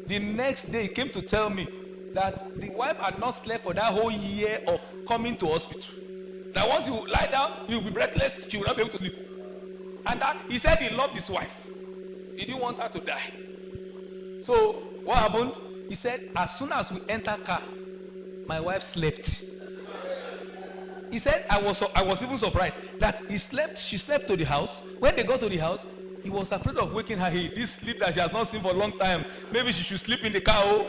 The next day, he came to tell me that the wife had not slept for that whole year of coming to hospital. That once you lie down, you will be breathless, she will not be able to sleep. And that he said he loved his wife. He didn't want her to die. So, what happened? He said, as soon as we entered car, my wife slept. He said, I was even surprised that she slept to the house. When they got to the house, he was afraid of waking her. Hey, this sleep that she has not seen for a long time, maybe she should sleep in the car. Oh.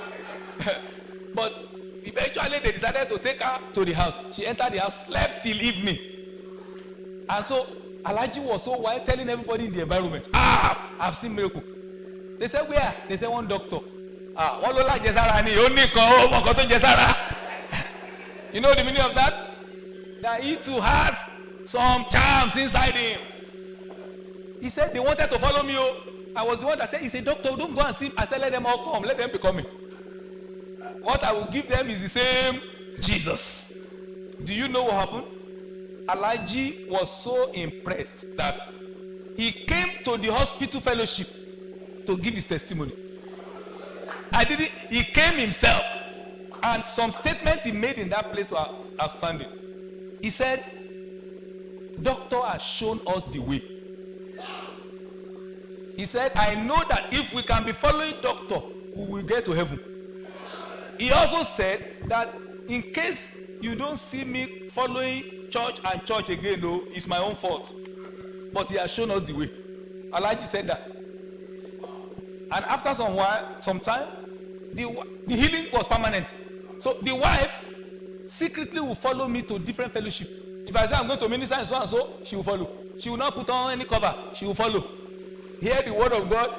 But eventually they decided to take her to the house. She entered the house, slept till evening. And so Alhaji was so wild, telling everybody in the environment, I've seen miracle. They said, where? They said, one doctor. One lola jesara ni, only ko jesara. You know the meaning of that? That he too has some charms inside him. He said they wanted to follow me. I was the one that said, he said, doctor, don't go and see. I said, let them all come. Let them be coming. What I will give them is the same Jesus. Do you know what happened? Alhaji was so impressed that he came to the hospital fellowship to give his testimony. He came himself. And some statements he made in that place were outstanding. He said, doctor has shown us the way. He said, I know that if we can be following doctor, we will get to heaven. He also said that in case you don't see me following church and church again, though, it's my own fault. But he has shown us the way. Alhaji said that. And after some time, the healing was permanent. So the wife secretly will follow me to different fellowship. If I say I'm going to minister and so, she will follow. She will not put on any cover. She will follow. Hear the word of God.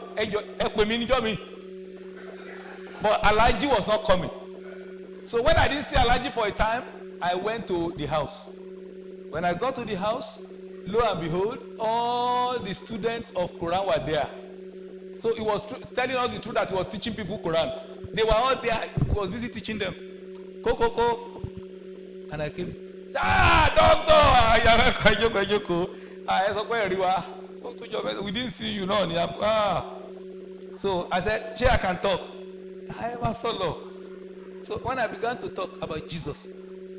But Alhaji was not coming. So when I didn't see Alhaji for a time, I went to the house. When I got to the house, lo and behold, all the students of Quran were there. So he was telling us the truth that he was teaching people Quran. They were all there. He was busy teaching them. Ko. And I came. Doctor! We didn't see you, no. So I said, I can talk. I was so low. So when I began to talk about Jesus,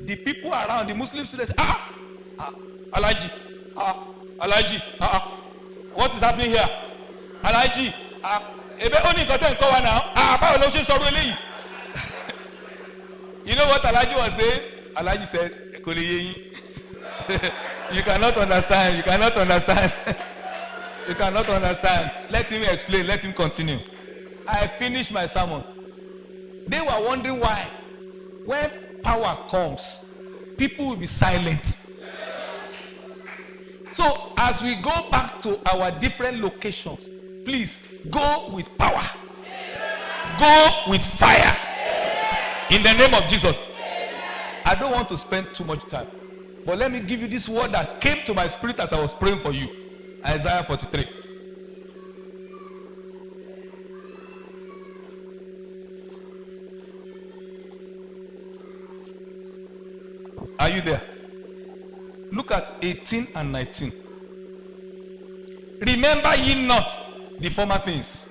the people around, the Muslim students, Alhaji, what is happening here? Alhaji, you know what Alhaji was saying? Alhaji said, you cannot understand. You cannot understand. You cannot understand. Let him explain. Let him continue. I finished my sermon. They were wondering why. When power comes, people will be silent. So as we go back to our different locations, please go with power. Go with fire. In the name of Jesus. I don't want to spend too much time. But let me give you this word that came to my spirit as I was praying for you. Isaiah 43. Are you there? Look at 18 and 19. Remember ye not the former things,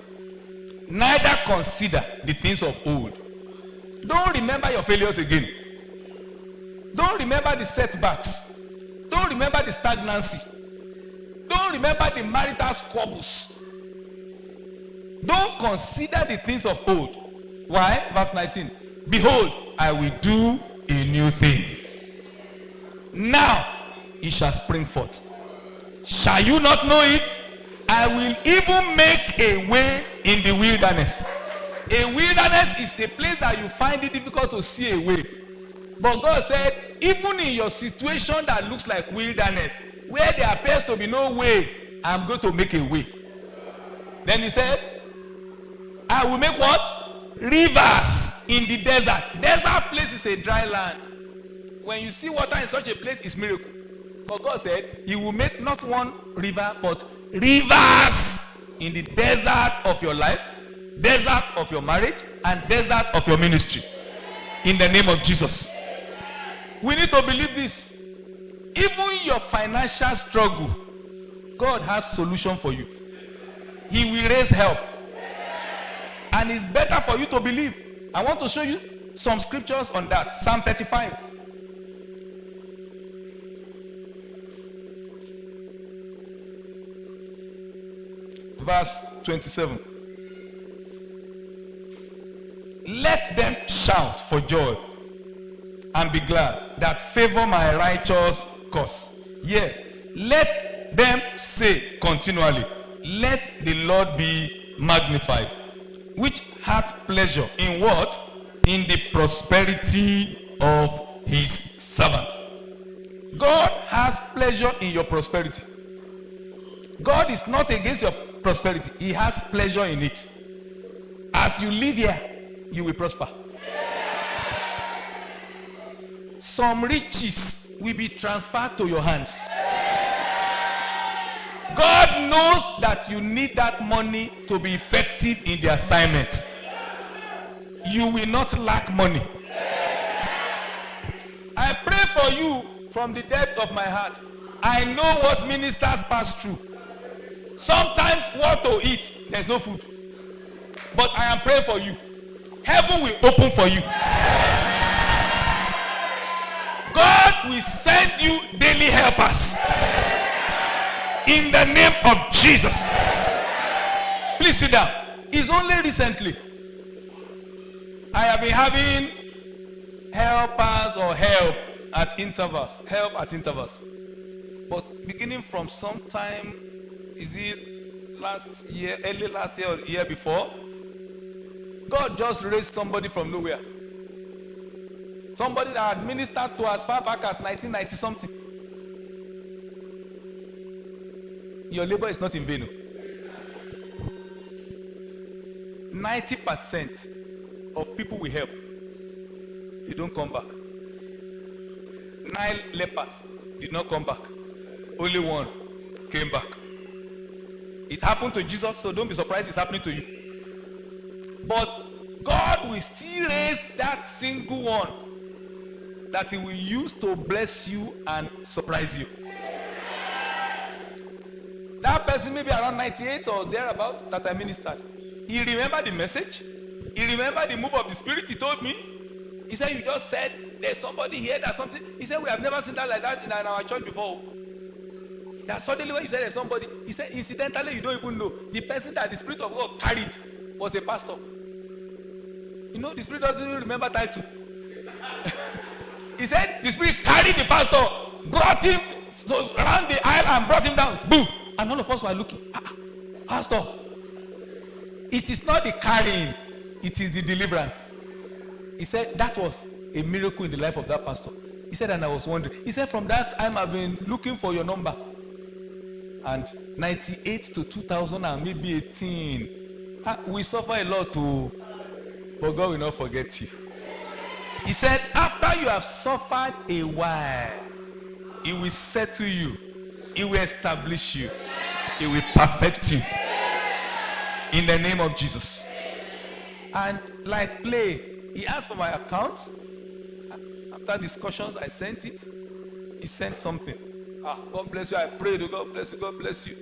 neither consider the things of old. Don't remember your failures again. Don't remember the setbacks. Don't remember the stagnancy. Don't remember the marital squabbles. Don't consider the things of old. Why? Verse 19. Behold, I will do a new thing. Now it shall spring forth. Shall you not know it? I will even make a way in the wilderness. A wilderness is a place that you find it difficult to see a way. But God said, even in your situation that looks like wilderness, where there appears to be no way, I'm going to make a way. Then he said, I will make what? Rivers in the desert. Desert place is a dry land. When you see water in such a place, it's miracle. But God said, he will make not one river, but rivers in the desert of your life, desert of your marriage, and desert of your ministry. In the name of Jesus. We need to believe this. Even your financial struggle, God has solution for you. He will raise help. And it's better for you to believe. I want to show you some scriptures on that. Psalm 35. Verse 27. Let them shout for joy and be glad that favor my righteous cause. Yeah. Let them say continually, let the Lord be magnified, which hath pleasure in what? In the prosperity of his servant. God has pleasure in your prosperity. God is not against your prosperity. He has pleasure in it. As you live here, you will prosper. Some riches will be transferred to your hands. God knows that you need that money to be effective in the assignment. You will not lack money. I pray for you from the depth of my heart. I know what ministers pass through. Sometimes what to eat, there's no food. But I am praying for you. Heaven will open for you. God will send you daily helpers. In the name of Jesus. Please sit down. It's only recently I have been having helpers or help at intervals. Help at intervals. But beginning from sometime, is it last year, early last year or the year before, God just raised somebody from nowhere. Somebody that had ministered to as far back as 1990 something. Your labor is not in vain. 90% of people we help, they don't come back. 9 lepers did not come back. Only 1 came back. It happened to Jesus, so don't be surprised it's happening to you. But God will still raise that single one that he will use to bless you and surprise you. That person may be around 98 or thereabout that I ministered. He remembered the message. He remembered the move of the Spirit. He told me. He said, you just said there's somebody here that something. He said, we have never seen that like that in our church before. That suddenly when you said there's somebody, he said, incidentally, you don't even know. The person that the Spirit of God carried was a pastor. You know, the Spirit doesn't even remember title. He said, the Spirit carried the pastor, brought him around the aisle and brought him down. Boom. And all of us were looking. Pastor, it is not the carrying, it is the deliverance. He said that was a miracle in the life of that pastor. He said, and I was wondering. He said, from that time I've been looking for your number. And 98 to 2000 and maybe 18. We suffer a lot too, but God will not forget you. He said, after you have suffered a while, he will settle you. He will establish you. He will perfect you. In the name of Jesus. And like play, he asked for my account. After discussions, I sent it. He sent something. God bless you. I prayed. God bless you. God bless you.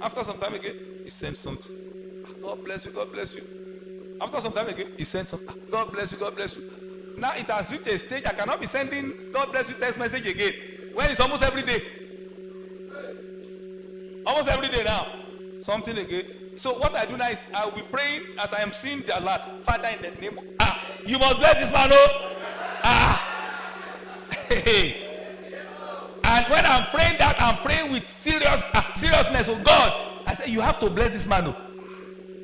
After some time again, he sent something. God bless you, God bless you. After some time again, he sent something. God bless you, God bless you. Now it has reached a stage I cannot be sending God bless you text message again. When it's almost every day. Almost every day now. Something again. So what I do now is I will be praying as I am seeing the alert. Father, in the name of you must bless this man, oh. And when I'm praying that, I'm praying with seriousness. Oh God, I say you have to bless this man, oh.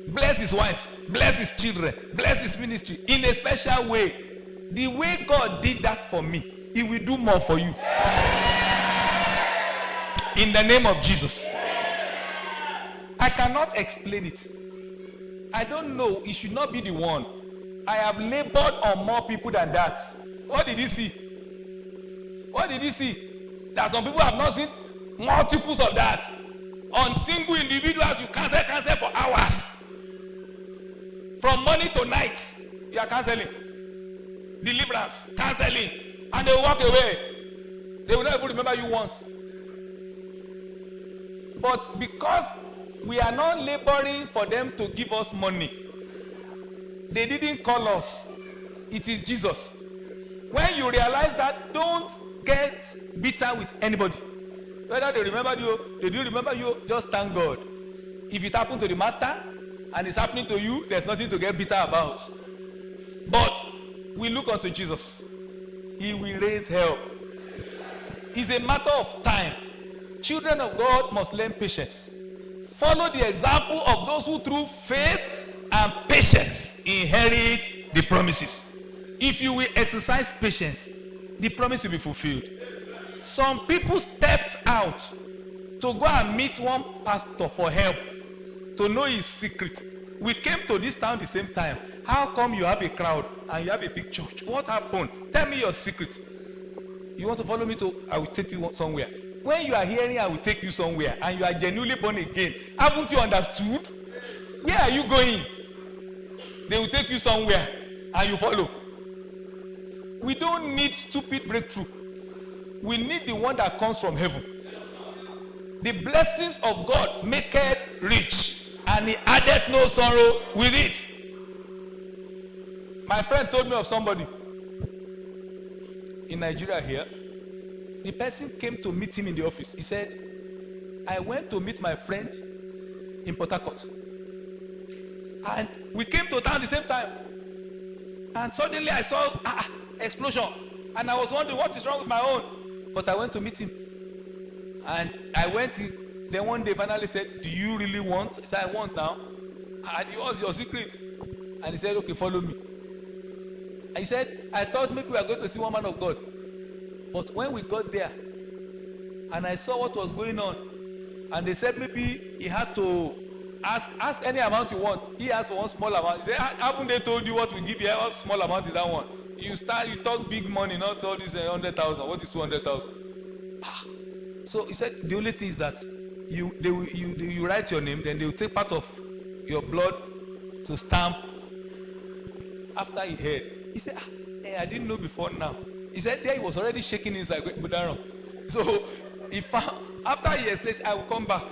Bless his wife, bless his children, bless his ministry in a special way. The way God did that for me, he will do more for you. In the name of Jesus. I cannot explain it. I don't know. It should not be the one. I have labored on more people than that. What did he see? What did he see? That some people have not seen multiples of that. On single individuals, you cancel for hours. From morning to night, you are canceling. Deliverance, canceling. And they will walk away. They will not even remember you once. But because we are not laboring for them to give us money, they didn't call us. It is Jesus. When you realize that, don't get bitter with anybody. Whether they remember you, they didn't remember you, just thank God. If it happened to the master and it's happening to you, there's nothing to get bitter about. But we look unto Jesus. He will raise help. It's a matter of time. Children of God must learn patience. Follow the example of those who through faith and patience inherit the promises. If you will exercise patience, the promise will be fulfilled. Some people stepped out to go and meet one pastor for help, to know his secret. We came to this town the same time. How come you have a crowd and you have a big church? What happened? Tell me your secret. You want to follow me to, I will take you somewhere. When you are hearing I will take you somewhere and you are genuinely born again, haven't you understood? Where are you going? They will take you somewhere and you follow. We don't need stupid breakthrough. We need the one that comes from heaven. The blessings of God make it rich, and he added no sorrow with it. My friend told me of somebody in Nigeria here. The person came to meet him in the office. He said, I went to meet my friend in Port Harcourt. And we came to town the same time. And suddenly I saw explosion. And I was wondering what is wrong with my own. But I went to meet him. And I went in. Then one day finally said, do you really want? He said, I want now. And it was your secret. And he said, okay, follow me. And he said, I thought maybe we are going to see one man of God. But when we got there, and I saw what was going on, and they said maybe he had to ask any amount you want. He asked for one small amount. He said, haven't they told you what we give you? What small amount is that one? You talk big money, not all this 100,000. What is 200,000? So he said, the only thing is that you write your name, then they will take part of your blood to stamp. After he heard, he said, I didn't know before now. He said there he was already shaking inside. So he found, after he explained, I will come back.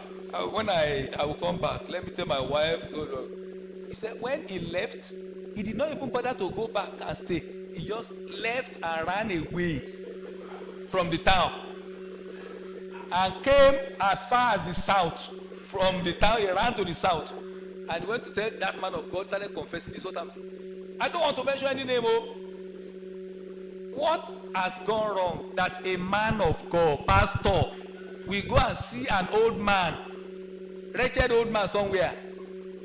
When I will come back, let me tell my wife. He said when he left, he did not even bother to go back and stay. He just left and ran away from the town and came as far as the south. From the town, he ran to the south and went to tell that man of God, started confessing. This is what I'm saying. I don't want to mention any name. What has gone wrong that a man of God, pastor, will go and see an old man, wretched old man somewhere,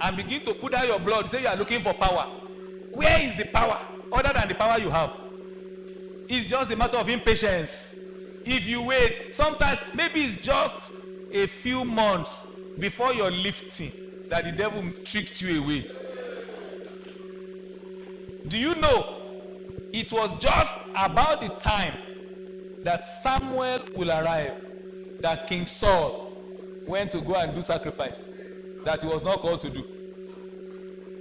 and begin to put out your blood, say you are looking for power? Where is the power other than the power you have? It's just a matter of impatience. If you wait, sometimes maybe it's just a few months before your lifting that the devil tricked you away. Do you know it was just about the time that Samuel will arrive that King Saul went to go and do sacrifice that he was not called to do.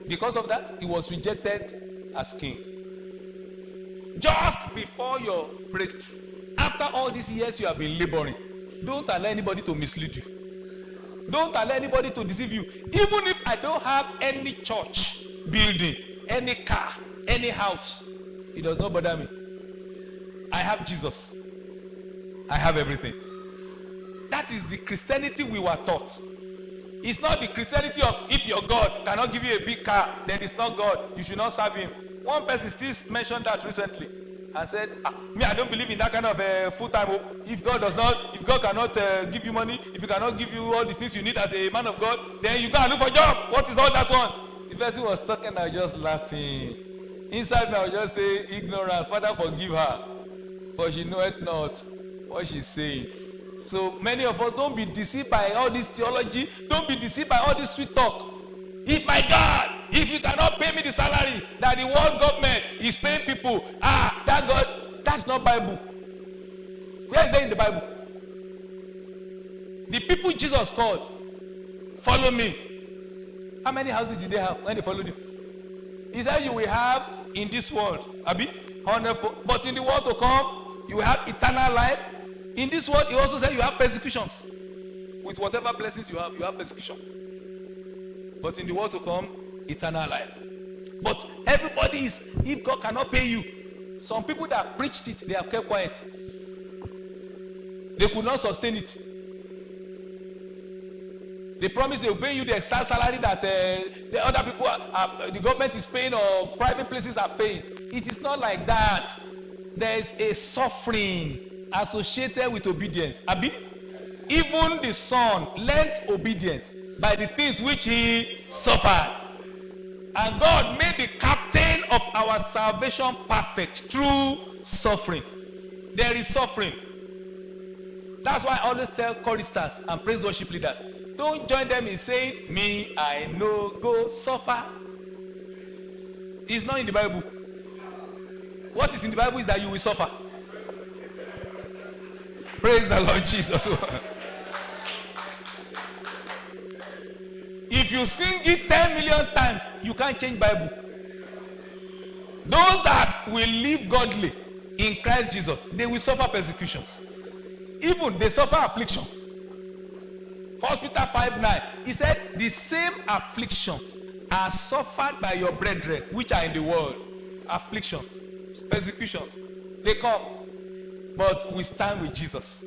Because of that, he was rejected as king. Just before your breakthrough, after all these years you have been laboring, don't allow anybody to mislead you. Don't allow anybody to deceive you. Even if I don't have any church building, any car, any house, it does not bother me. I have Jesus. I have everything. That is the Christianity we were taught. It's not the Christianity of if your God cannot give you a big car, then it's not God. You should not serve him. One person still mentioned that recently and said, me, I don't believe in that kind of full-time. If God cannot give you money, if he cannot give you all the things you need as a man of God, then you go and look for a job. What is all that one? The person was talking, I was just laughing. Inside me, I was just saying, ignorance, Father, forgive her, for she knoweth not what she's saying. So many of us, don't be deceived by all this theology. Don't be deceived by all this sweet talk. If my God, if you cannot pay me the salary that the world government is paying people, that God, that's not Bible. Where is that in the Bible? The people Jesus called, follow me. How many houses did they have when they followed him? He said you will have in this world, Abi, 100, but in the world to come, you will have eternal life. In this world, he also said you have persecutions. With whatever blessings you have persecution. But in the world to come, eternal life. But everybody is, if God cannot pay you, some people that preached it, they have kept quiet. They could not sustain it. They promised they will pay you the extra salary that the other people, the government is paying or private places are paying. It is not like that. There is a suffering associated with obedience. Abi, even the Son learned obedience by the things which he suffered. And God made the captain of our salvation perfect through suffering. There is suffering. That's why I always tell choristers and praise worship leaders, don't join them in saying, me, I no go suffer. It's not in the Bible. What is in the Bible is that you will suffer. Praise the Lord Jesus. If you sing it 10 million times, you can't change Bible. Those that will live godly in Christ Jesus, they will suffer persecutions. Even they suffer affliction. 1 Peter 5:9, he said, the same afflictions are suffered by your brethren which are in the world. Afflictions, persecutions, they come. But we stand with Jesus.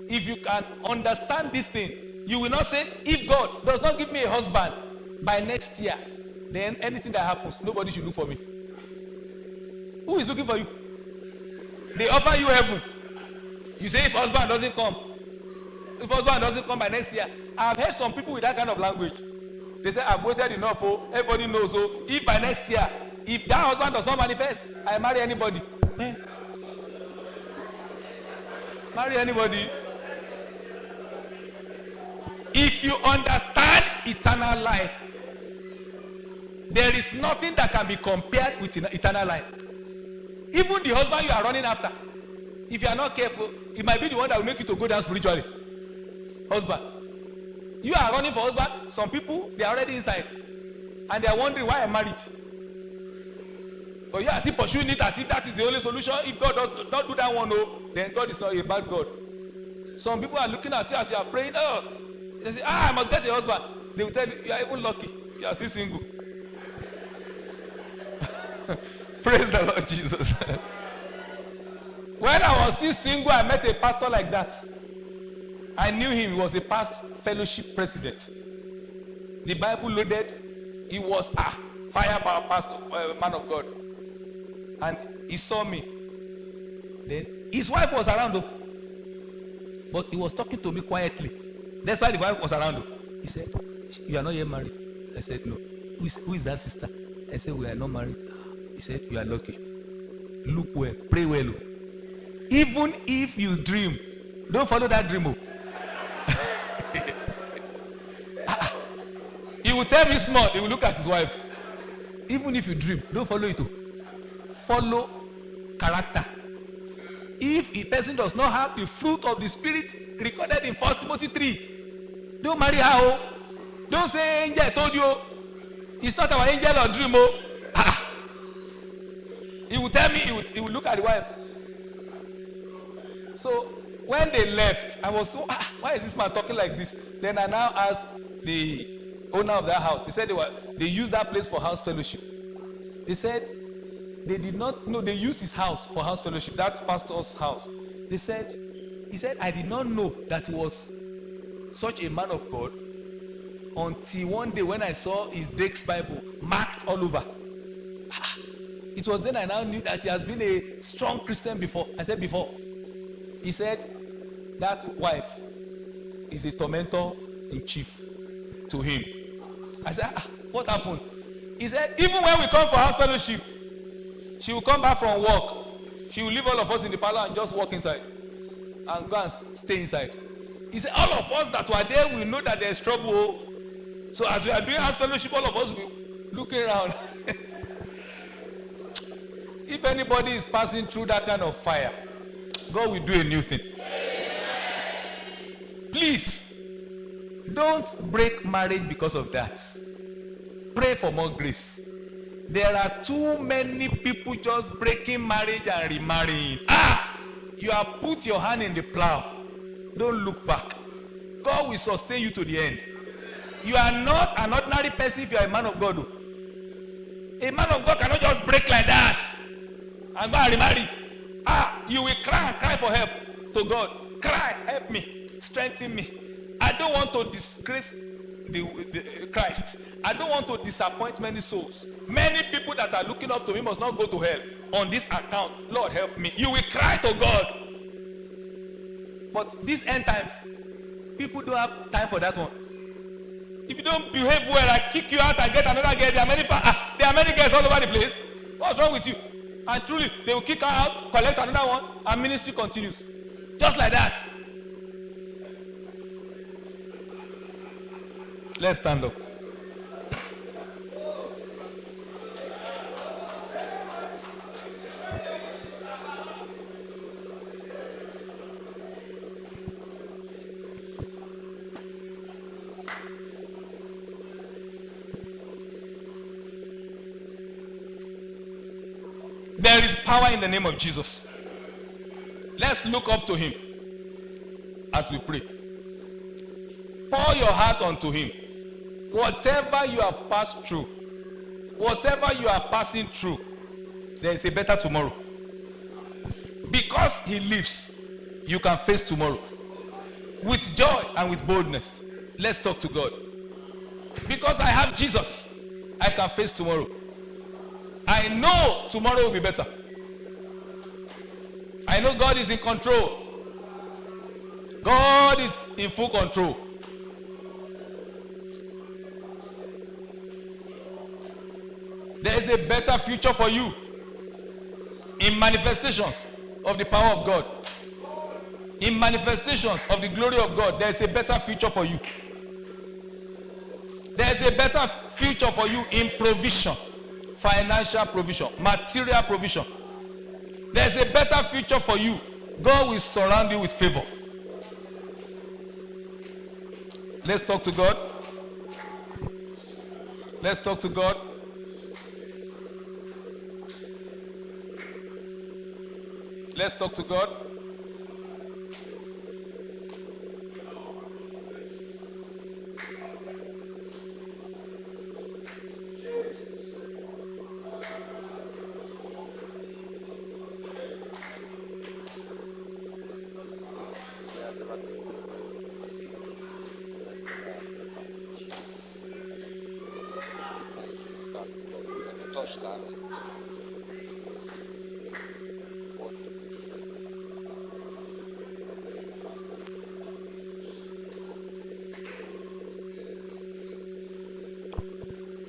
If you can understand this thing, you will not say, if God does not give me a husband by next year, then anything that happens, nobody should look for me. Who is looking for you? They offer you heaven. You say, if husband doesn't come by next year. I've heard some people with that kind of language. They say, I've waited enough, everybody knows, if by next year, if that husband does not manifest, I marry anybody. Marry anybody. If you understand eternal life, there is nothing that can be compared with eternal life. Even the husband you are running after, if you are not careful, it might be the one that will make you to go down spiritually. Husband. You are running for husband. Some people, they are already inside. And they are wondering why I'm married. But yeah, as if pursuing it as if that is the only solution. If God does not do that one, then God is not a bad God. Some people are looking at you as you are praying. They say, I must get a husband. They will tell you, you are even lucky. You are still single. Praise the Lord Jesus. When I was still single, I met a pastor like that. I knew him. He was a past fellowship president. The Bible loaded. He was firepower pastor, man of God. And he saw me. Then his wife was around though. But he was talking to me quietly. That's why the wife was around though. He said, you are not yet married. I said, no. Who is that sister? I said, we are not married. He said, you are lucky. Look well. Pray well. Even if you dream, don't follow that dream. He will tell me small. He will look at his wife. Even if you dream, don't follow it. Follow character. If a person does not have the fruit of the Spirit recorded in 1 Timothy 3, don't marry her. Don't say angel told you. It's not our angel or dream. He will tell me, he will look at the wife. So When they left, I was so, why is this man talking like this? Then I now asked the owner of that house. They said they used that place for house fellowship. They said they did not know, they used his house for house fellowship, that pastor's house. He said, I did not know that he was such a man of God until one day when I saw his Drake's Bible marked all over. It was then I now knew that he has been a strong Christian before. I said before. He said that wife is a tormentor in chief to him. I said, what happened? He said, even when we come for house fellowship, she will come back from work. She will leave all of us in the parlor and just walk inside and go and stay inside. He said, all of us that were there, we know that there is trouble. So as we are doing house fellowship, all of us will be looking around. If anybody is passing through that kind of fire, God will do a new thing. Please, don't break marriage because of that. Pray for more grace. There are too many people just breaking marriage and remarrying. You have put your hand in the plow. Don't look back. God will sustain you to the end. You are not an ordinary person if you are a man of God. A man of God cannot just break like that and go and remarry. You will cry and cry for help to God. Cry, help me, strengthen me. I don't want to disgrace the Christ. I don't want to disappoint many souls. Many people that are looking up to me must not go to hell on this account. Lord, help me. You will cry to God. But these end times, people don't have time for that one. If you don't behave well, I kick you out and get another girl. There are many girls all over the place. What's wrong with you? And truly, they will kick her out, collect another one, and ministry continues. Just like that. Let's stand up. There is power in the name of Jesus. Let's look up to him as we pray. Pour your heart unto him. Whatever you have passed through, whatever you are passing through, there is a better tomorrow. Because he lives, you can face tomorrow with joy and with boldness. Let's talk to God. Because I have Jesus, I can face tomorrow. I know tomorrow will be better. I know God is in control. God is in full control. There is a better future for you in manifestations of the power of God. In manifestations of the glory of God, there is a better future for you. There is a better future for you in provision, financial provision, material provision. There is a better future for you. God will surround you with favor. Let's talk to God. Let's talk to God. Let's talk to God.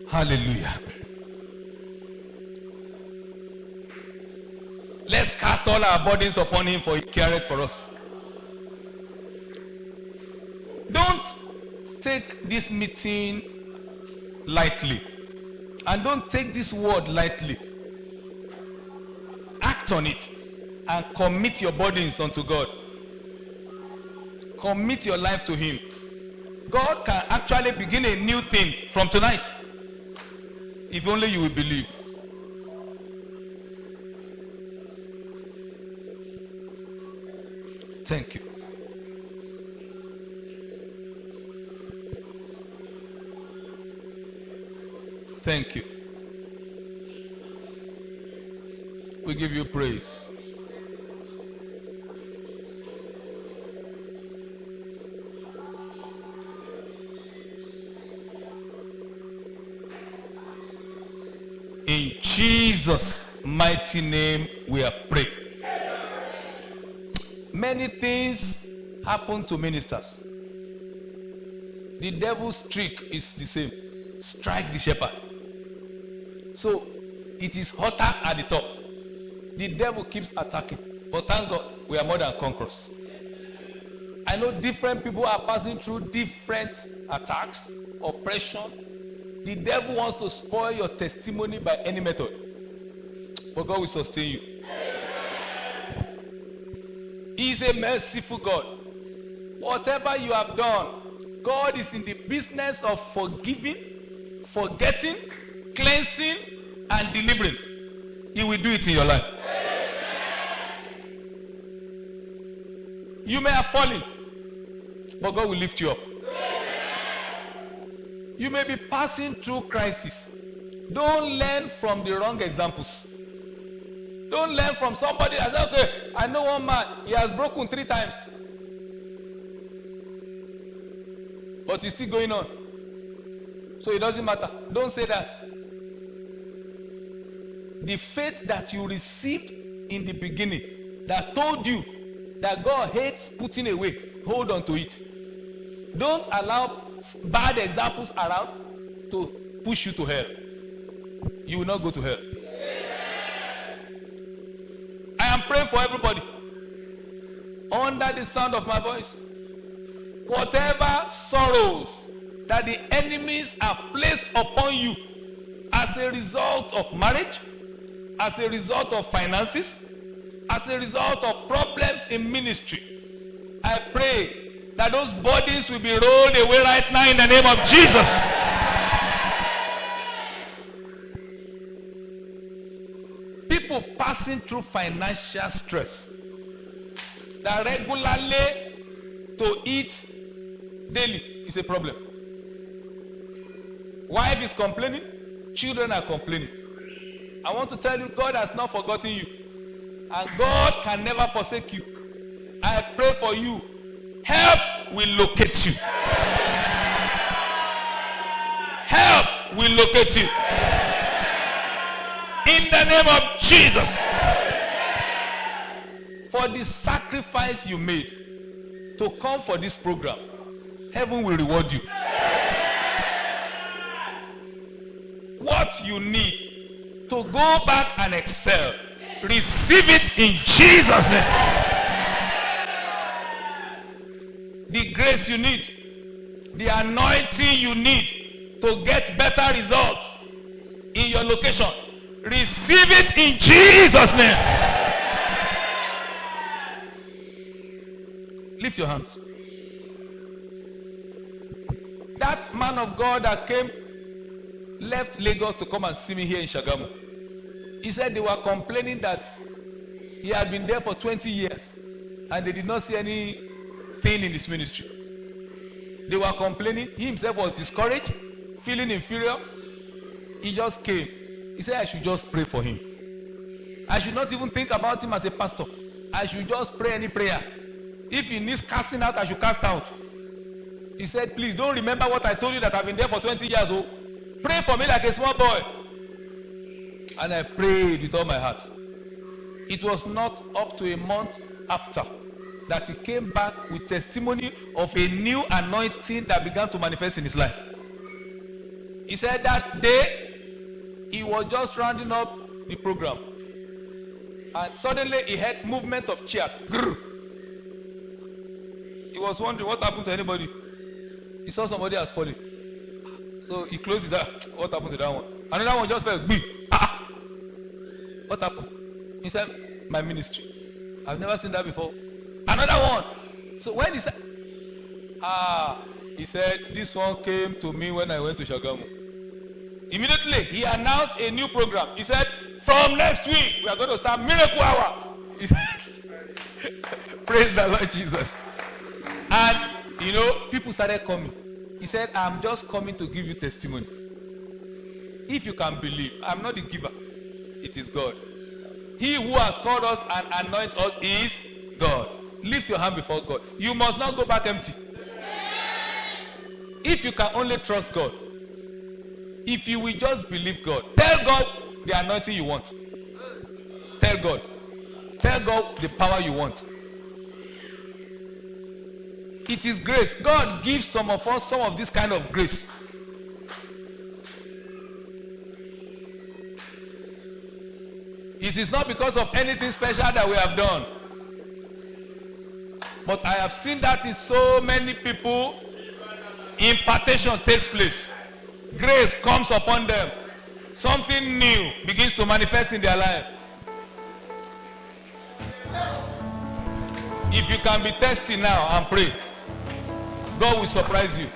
Hallelujah. Let's cast all our burdens upon him, for he careth for us. Don't take this meeting lightly. And don't take this word lightly. Act on it and commit your burdens unto God. Commit your life to him. God can actually begin a new thing from tonight. If only you will believe. Thank you. Thank you. We give you praise. In Jesus' mighty name we have prayed. Many things happen to ministers. The devil's trick is the same. Strike the shepherd. So it is hotter at the top. The devil keeps attacking. But thank God we are more than conquerors. I know different people are passing through different attacks, oppression. The devil wants to spoil your testimony by any method. But God will sustain you. He is a merciful God. Whatever you have done, God is in the business of forgiving, forgetting, cleansing, and delivering. He will do it in your life. You may have fallen, but God will lift you up. You may be passing through crisis. Don't learn from the wrong examples. Don't learn from somebody that says, okay, I know one man, he has broken 3 times. But it's still going on. So it doesn't matter. Don't say that. The faith that you received in the beginning, that told you that God hates putting away, hold on to it. Don't allow bad examples around to push you to hell. You will not go to hell. I am praying for everybody under the sound of my voice. Whatever sorrows that the enemies have placed upon you as a result of marriage, as a result of finances, as a result of problems in ministry, I pray that those bodies will be rolled away right now in the name of Jesus. People passing through financial stress, that regularly to eat daily is a problem. Wife is complaining, children are complaining. I want to tell you, God has not forgotten you, and God can never forsake you. I pray for you. Help will locate you. Help will locate you. In the name of Jesus. For the sacrifice you made to come for this program, heaven will reward you. What you need to go back and excel, receive it in Jesus' name. The grace you need, the anointing you need to get better results in your location, receive it in Jesus' name. Lift your hands. That man of God that came, left Lagos to come and see me here in Shagamu. He said they were complaining that he had been there for 20 years and they did not see anything in this ministry. They were complaining. He himself was discouraged, feeling inferior. He just came. He said I should just pray for him. I should not even think about him as a pastor. I should just pray any prayer. If he needs casting out, I should cast out. He said, please don't remember what I told you that I've been there for 20 years old. Pray for me like a small boy. And I prayed with all my heart. It was not up to a month after that he came back with testimony of a new anointing that began to manifest in his life. He said that day he was just rounding up the program and suddenly he heard movement of chairs. Grrr. He was wondering what happened to anybody. He saw somebody has fallen. So he closed his eyes. What happened to that one? Another one just fell. What happened? He said, my ministry. I've never seen that before. Another one. So when he said, he said, this one came to me when I went to Shagamu. Immediately, he announced a new program. He said, from next week, we are going to start Miracle Hour. He said, praise the Lord Jesus. And, you know, people started coming. He said, I'm just coming to give you testimony. If you can believe, I'm not the giver. It is God. He who has called us and anoints us is God. Lift your hand before God. You must not go back empty. If you can only trust God, if you will just believe God, tell God the anointing you want. Tell God. Tell God the power you want. It is grace. God gives some of us some of this kind of grace. It is not because of anything special that we have done. But I have seen that in so many people, impartation takes place. Grace comes upon them. Something new begins to manifest in their life. If you can be thirsty now and pray, God will surprise you.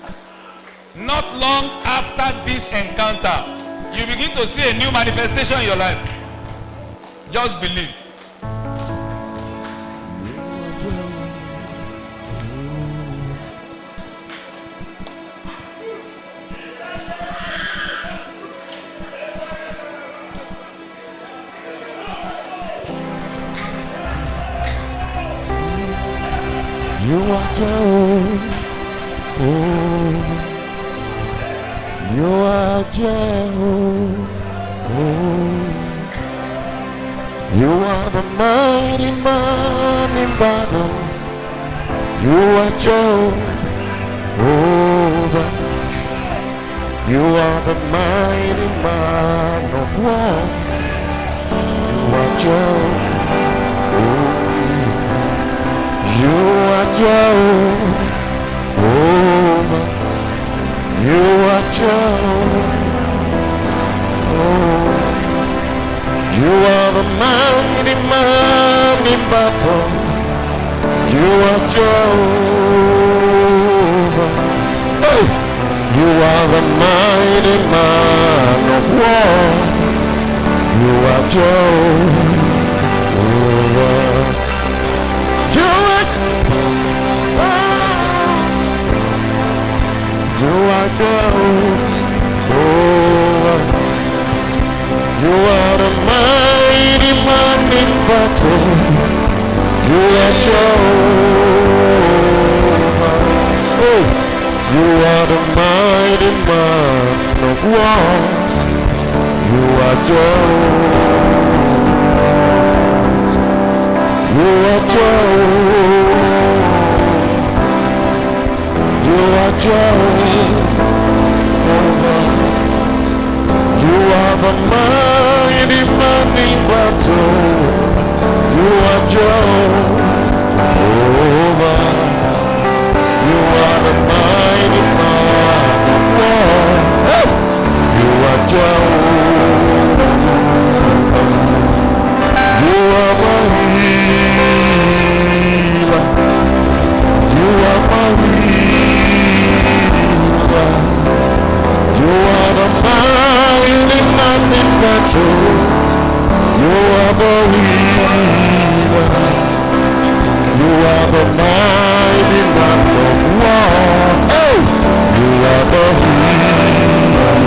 Not long after this encounter, you begin to see a new manifestation in your life. Just believe. You are Jehovah. You are Jehovah. You are the mighty man in battle. You are Jehovah. You are the mighty man of war. You are Jehovah. You are Jehovah. You are Jehovah. You are the mighty man in battle. You are Jehovah. Hey! You are the mighty man of war. You are Jehovah. You are Jehovah. You are the mighty man in battle. You are Jehovah. Oh, you are the mighty man of war. You are Jehovah. You are Jehovah. You are Jehovah. You are the mighty man in battle. You are Jehovah. You are the mighty man of war. You are Jehovah. You are my healer. You are my healer. You are the mighty man in battle. You are the healer. You are the mighty man of war. Oh, you are the healer.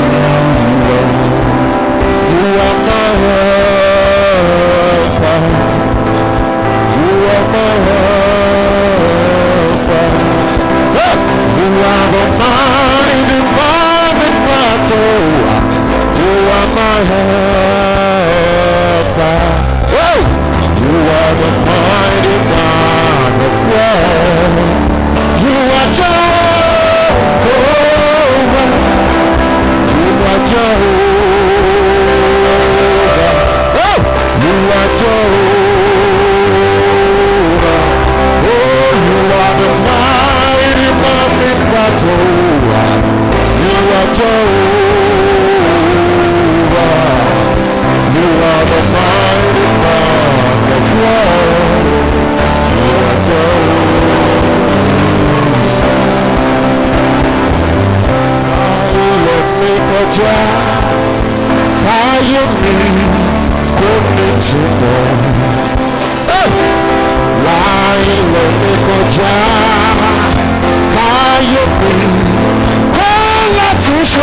You are my helper. You are my helper. You are the mighty man in battle. You are my helper. Whoa! You are the mighty man of war. You are Jehovah. You are Jehovah. Oh! You are Jehovah. Oh, you are the mighty man in battle. You are Jehovah. You are the mighty man of war. You are Jehovah. Let me go down. You need to know. Let me go down. You need to show.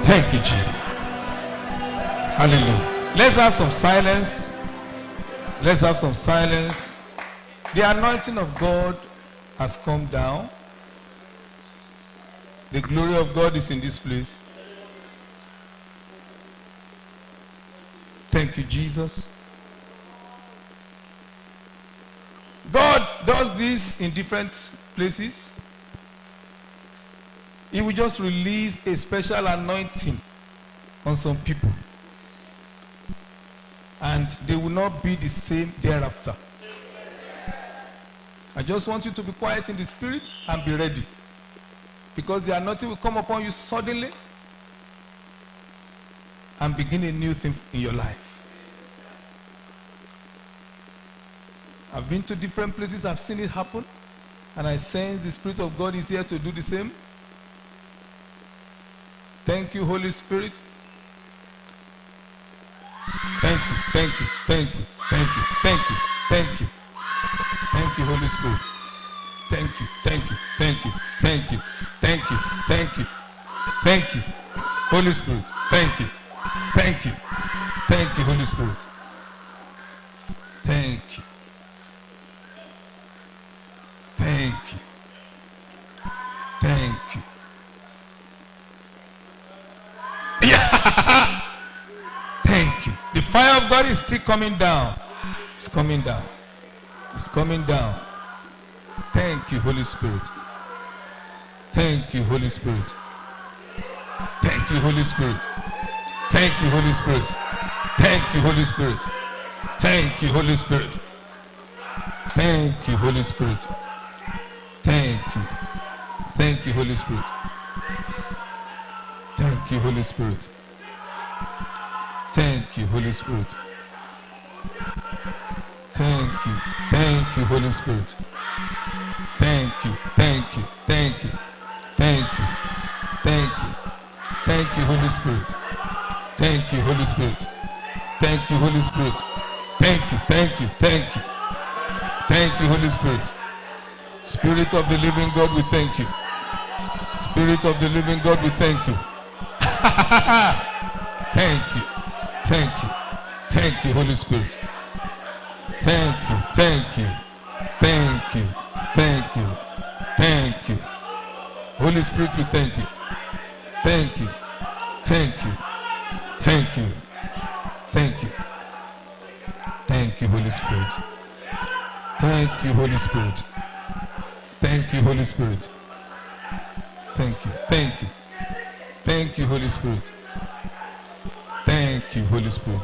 Thank you, Jesus. Hallelujah. Let's have some silence. Let's have some silence. The anointing of God has come down. The glory of God is in this place. Thank you, Jesus. God does this in different places. He will just release a special anointing on some people. And they will not be the same thereafter. I just want you to be quiet in the spirit and be ready. Because the anointing will come upon you suddenly and begin a new thing in your life. I've been to different places, I've seen it happen, and I sense the Spirit of God is here to do the same. Thank you, Holy Spirit. Thank you, thank you, thank you, thank you, thank you, thank you. Thank you, Holy Spirit. Thank you, thank you, thank you, thank you, thank you, thank you, thank you, Holy Spirit. Thank you, thank you, thank you, Holy Spirit. Thank you, thank you, thank you. Yeah. Thank you. The fire of God is still coming down. It's coming down. It's coming down. Thank you, Holy Spirit. Thank you, Holy Spirit. Thank you, Holy Spirit. Thank you, Holy Spirit. Thank you, Holy Spirit. Thank you, Holy Spirit. Thank you, Holy Spirit. Thank you. Thank you, Holy Spirit. Thank you, Holy Spirit. Thank you, Holy Spirit. Thank you. Thank you, Holy Spirit. Thank you. Thank you. Thank you. Thank you. Thank you. Thank you, Holy Spirit. Thank you, Holy Spirit. Thank you, Holy Spirit. Thank you. Thank you. Thank you. Thank you, Holy Spirit. Spirit of the living God, we thank you. Spirit of the living God, we thank you. Thank you. Thank you. Thank you, Holy Spirit. Thank you. Thank you. Thank you. Thank you. Thank you. Holy Spirit, we thank you. Thank you. Thank you. Thank you. Thank you. Thank you, Holy Spirit. Thank you, Holy Spirit. Thank you, Holy Spirit. Thank you. Thank you. Thank you, Holy Spirit. Thank you, Holy Spirit.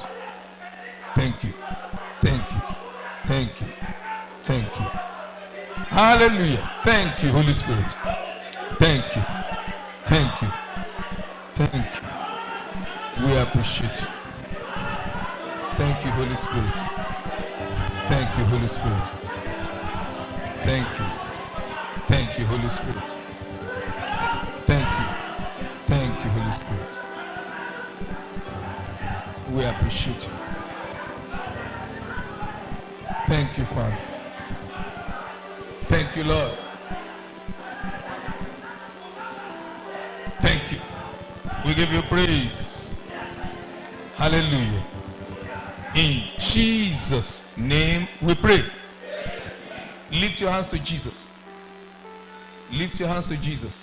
Thank you. Thank you. Thank you. Thank you. Hallelujah. Thank you, Holy Spirit. Thank you. Thank you. Thank you. We appreciate you. Thank you, Holy Spirit. Thank you, Holy Spirit. Thank you. Thank you, Holy Spirit. Thank you. Thank you, Holy Spirit. We appreciate you. Thank you, Father. Thank you, Lord. Thank you. We give you praise. Hallelujah. In Jesus' name we pray. Lift your hands to Jesus. Lift your hands to Jesus.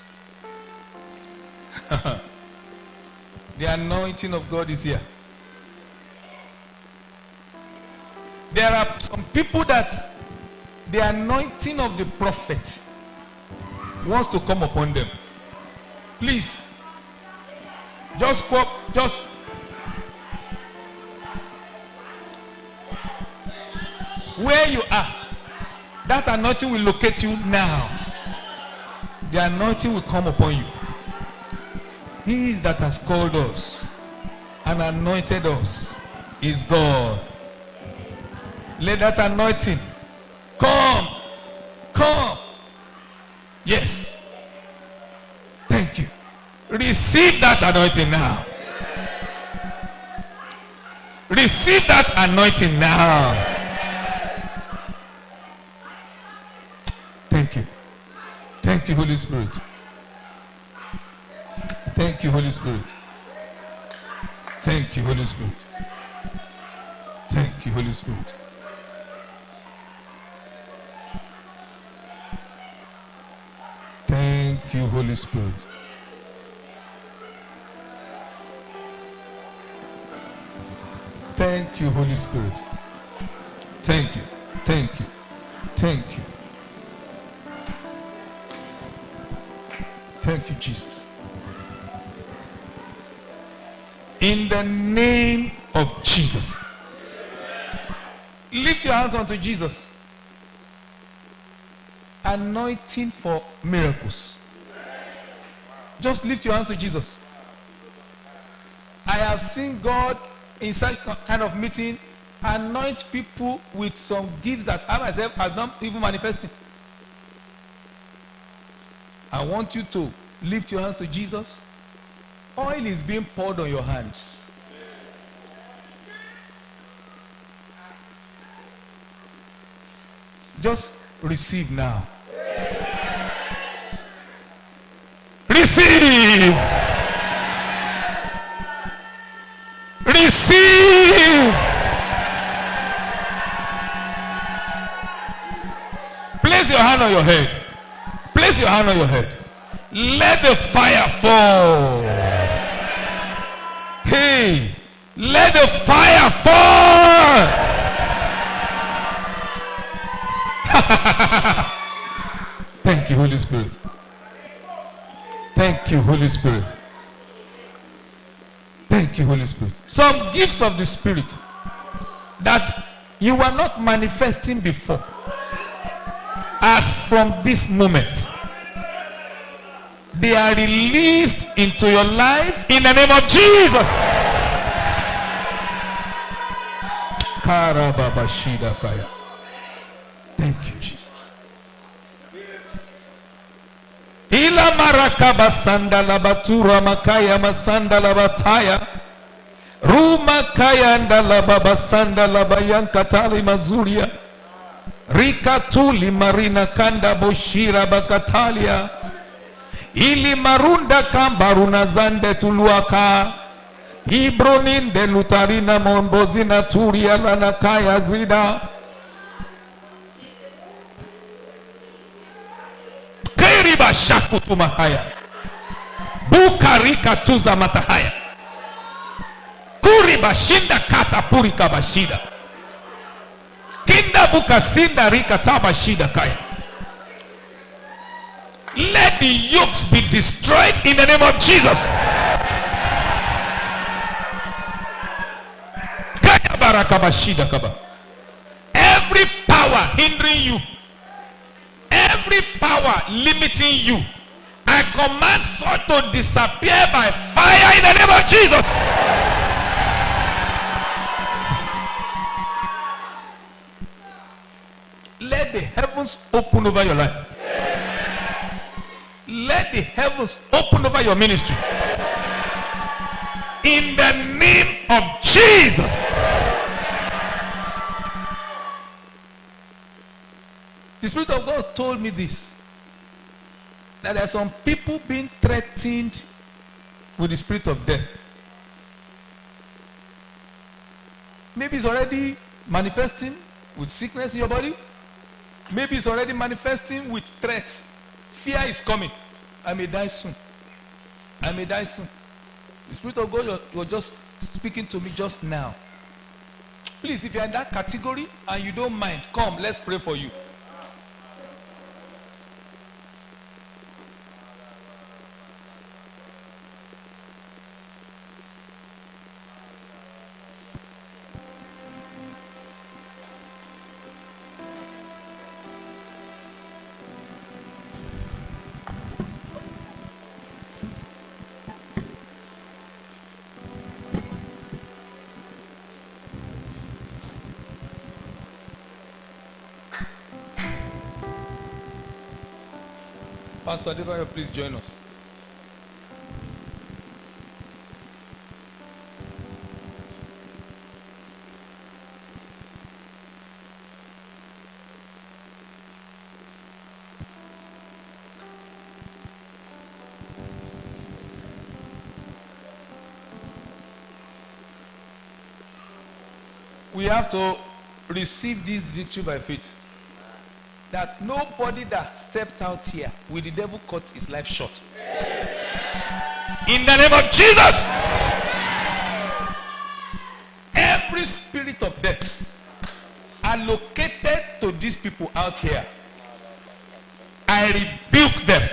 The anointing of God is here. There are some people that the anointing of the prophet wants to come upon them. Please, just where you are, that anointing will locate you now. The anointing will come upon you. He that has called us and anointed us is God. Let that anointing come. Yes. Thank you. Receive that anointing now. Receive that anointing now. Thank you. Thank you, Holy Spirit. Thank you, Holy Spirit. Thank you, Holy Spirit. Thank you, Holy Spirit. Thank you, Holy Spirit. Thank you, Holy Spirit. Thank you. Thank you. Thank you. Thank you, Jesus. In the name of Jesus. Lift your hands unto Jesus. Anointing for miracles. Just lift your hands to Jesus. I have seen God in such kind of meeting anoint people with some gifts that I myself have not even manifested. I want you to lift your hands to Jesus. Oil is being poured on your hands. Just receive now. Receive. Receive. Place your hand on your head. Place your hand on your head. Let the fire fall. Hey, let the fire fall. Thank you, Holy Spirit. Thank you, Holy Spirit. Thank you, Holy Spirit. Some gifts of the Spirit that you were not manifesting before, as from this moment, they are released into your life in the name of Jesus. Thank you, Jesus. Ila maraka basanda labatura makaya masanda labataya ruma kaya ndala babasanda labayan katali mazuria rikatuli marina kanda boshira bakatalia ili marunda kambaruna zande tuluaka ibroninde lutarina mombozina turia lanakaya zida keriba shakutumahaya bukarika tuza matahaya kuriba shinda katapurika bashida kinda bukasinda rika tabashida kaya. Let the yokes be destroyed in the name of Jesus. Kaya baraka bashida kaba. Every power hindering you, every power limiting you, I command so to disappear by fire in the name of Jesus. Let the heavens open over your life. Let the heavens open over your ministry. In the name of Jesus. The Spirit of God told me this, that there are some people being threatened with the spirit of death. Maybe it's already manifesting with sickness in your body. Maybe it's already manifesting with threats. Fear is coming. I may die soon. I may die soon. The Spirit of God, you're just speaking to me just now. Please, if you're in that category and you don't mind, come, let's pray for you. Pastor Adebayo, please join us. We have to receive this victory by faith. That nobody that stepped out here with the devil cut his life short. In the name of Jesus. Every spirit of death allocated to these people out here, I rebuke them.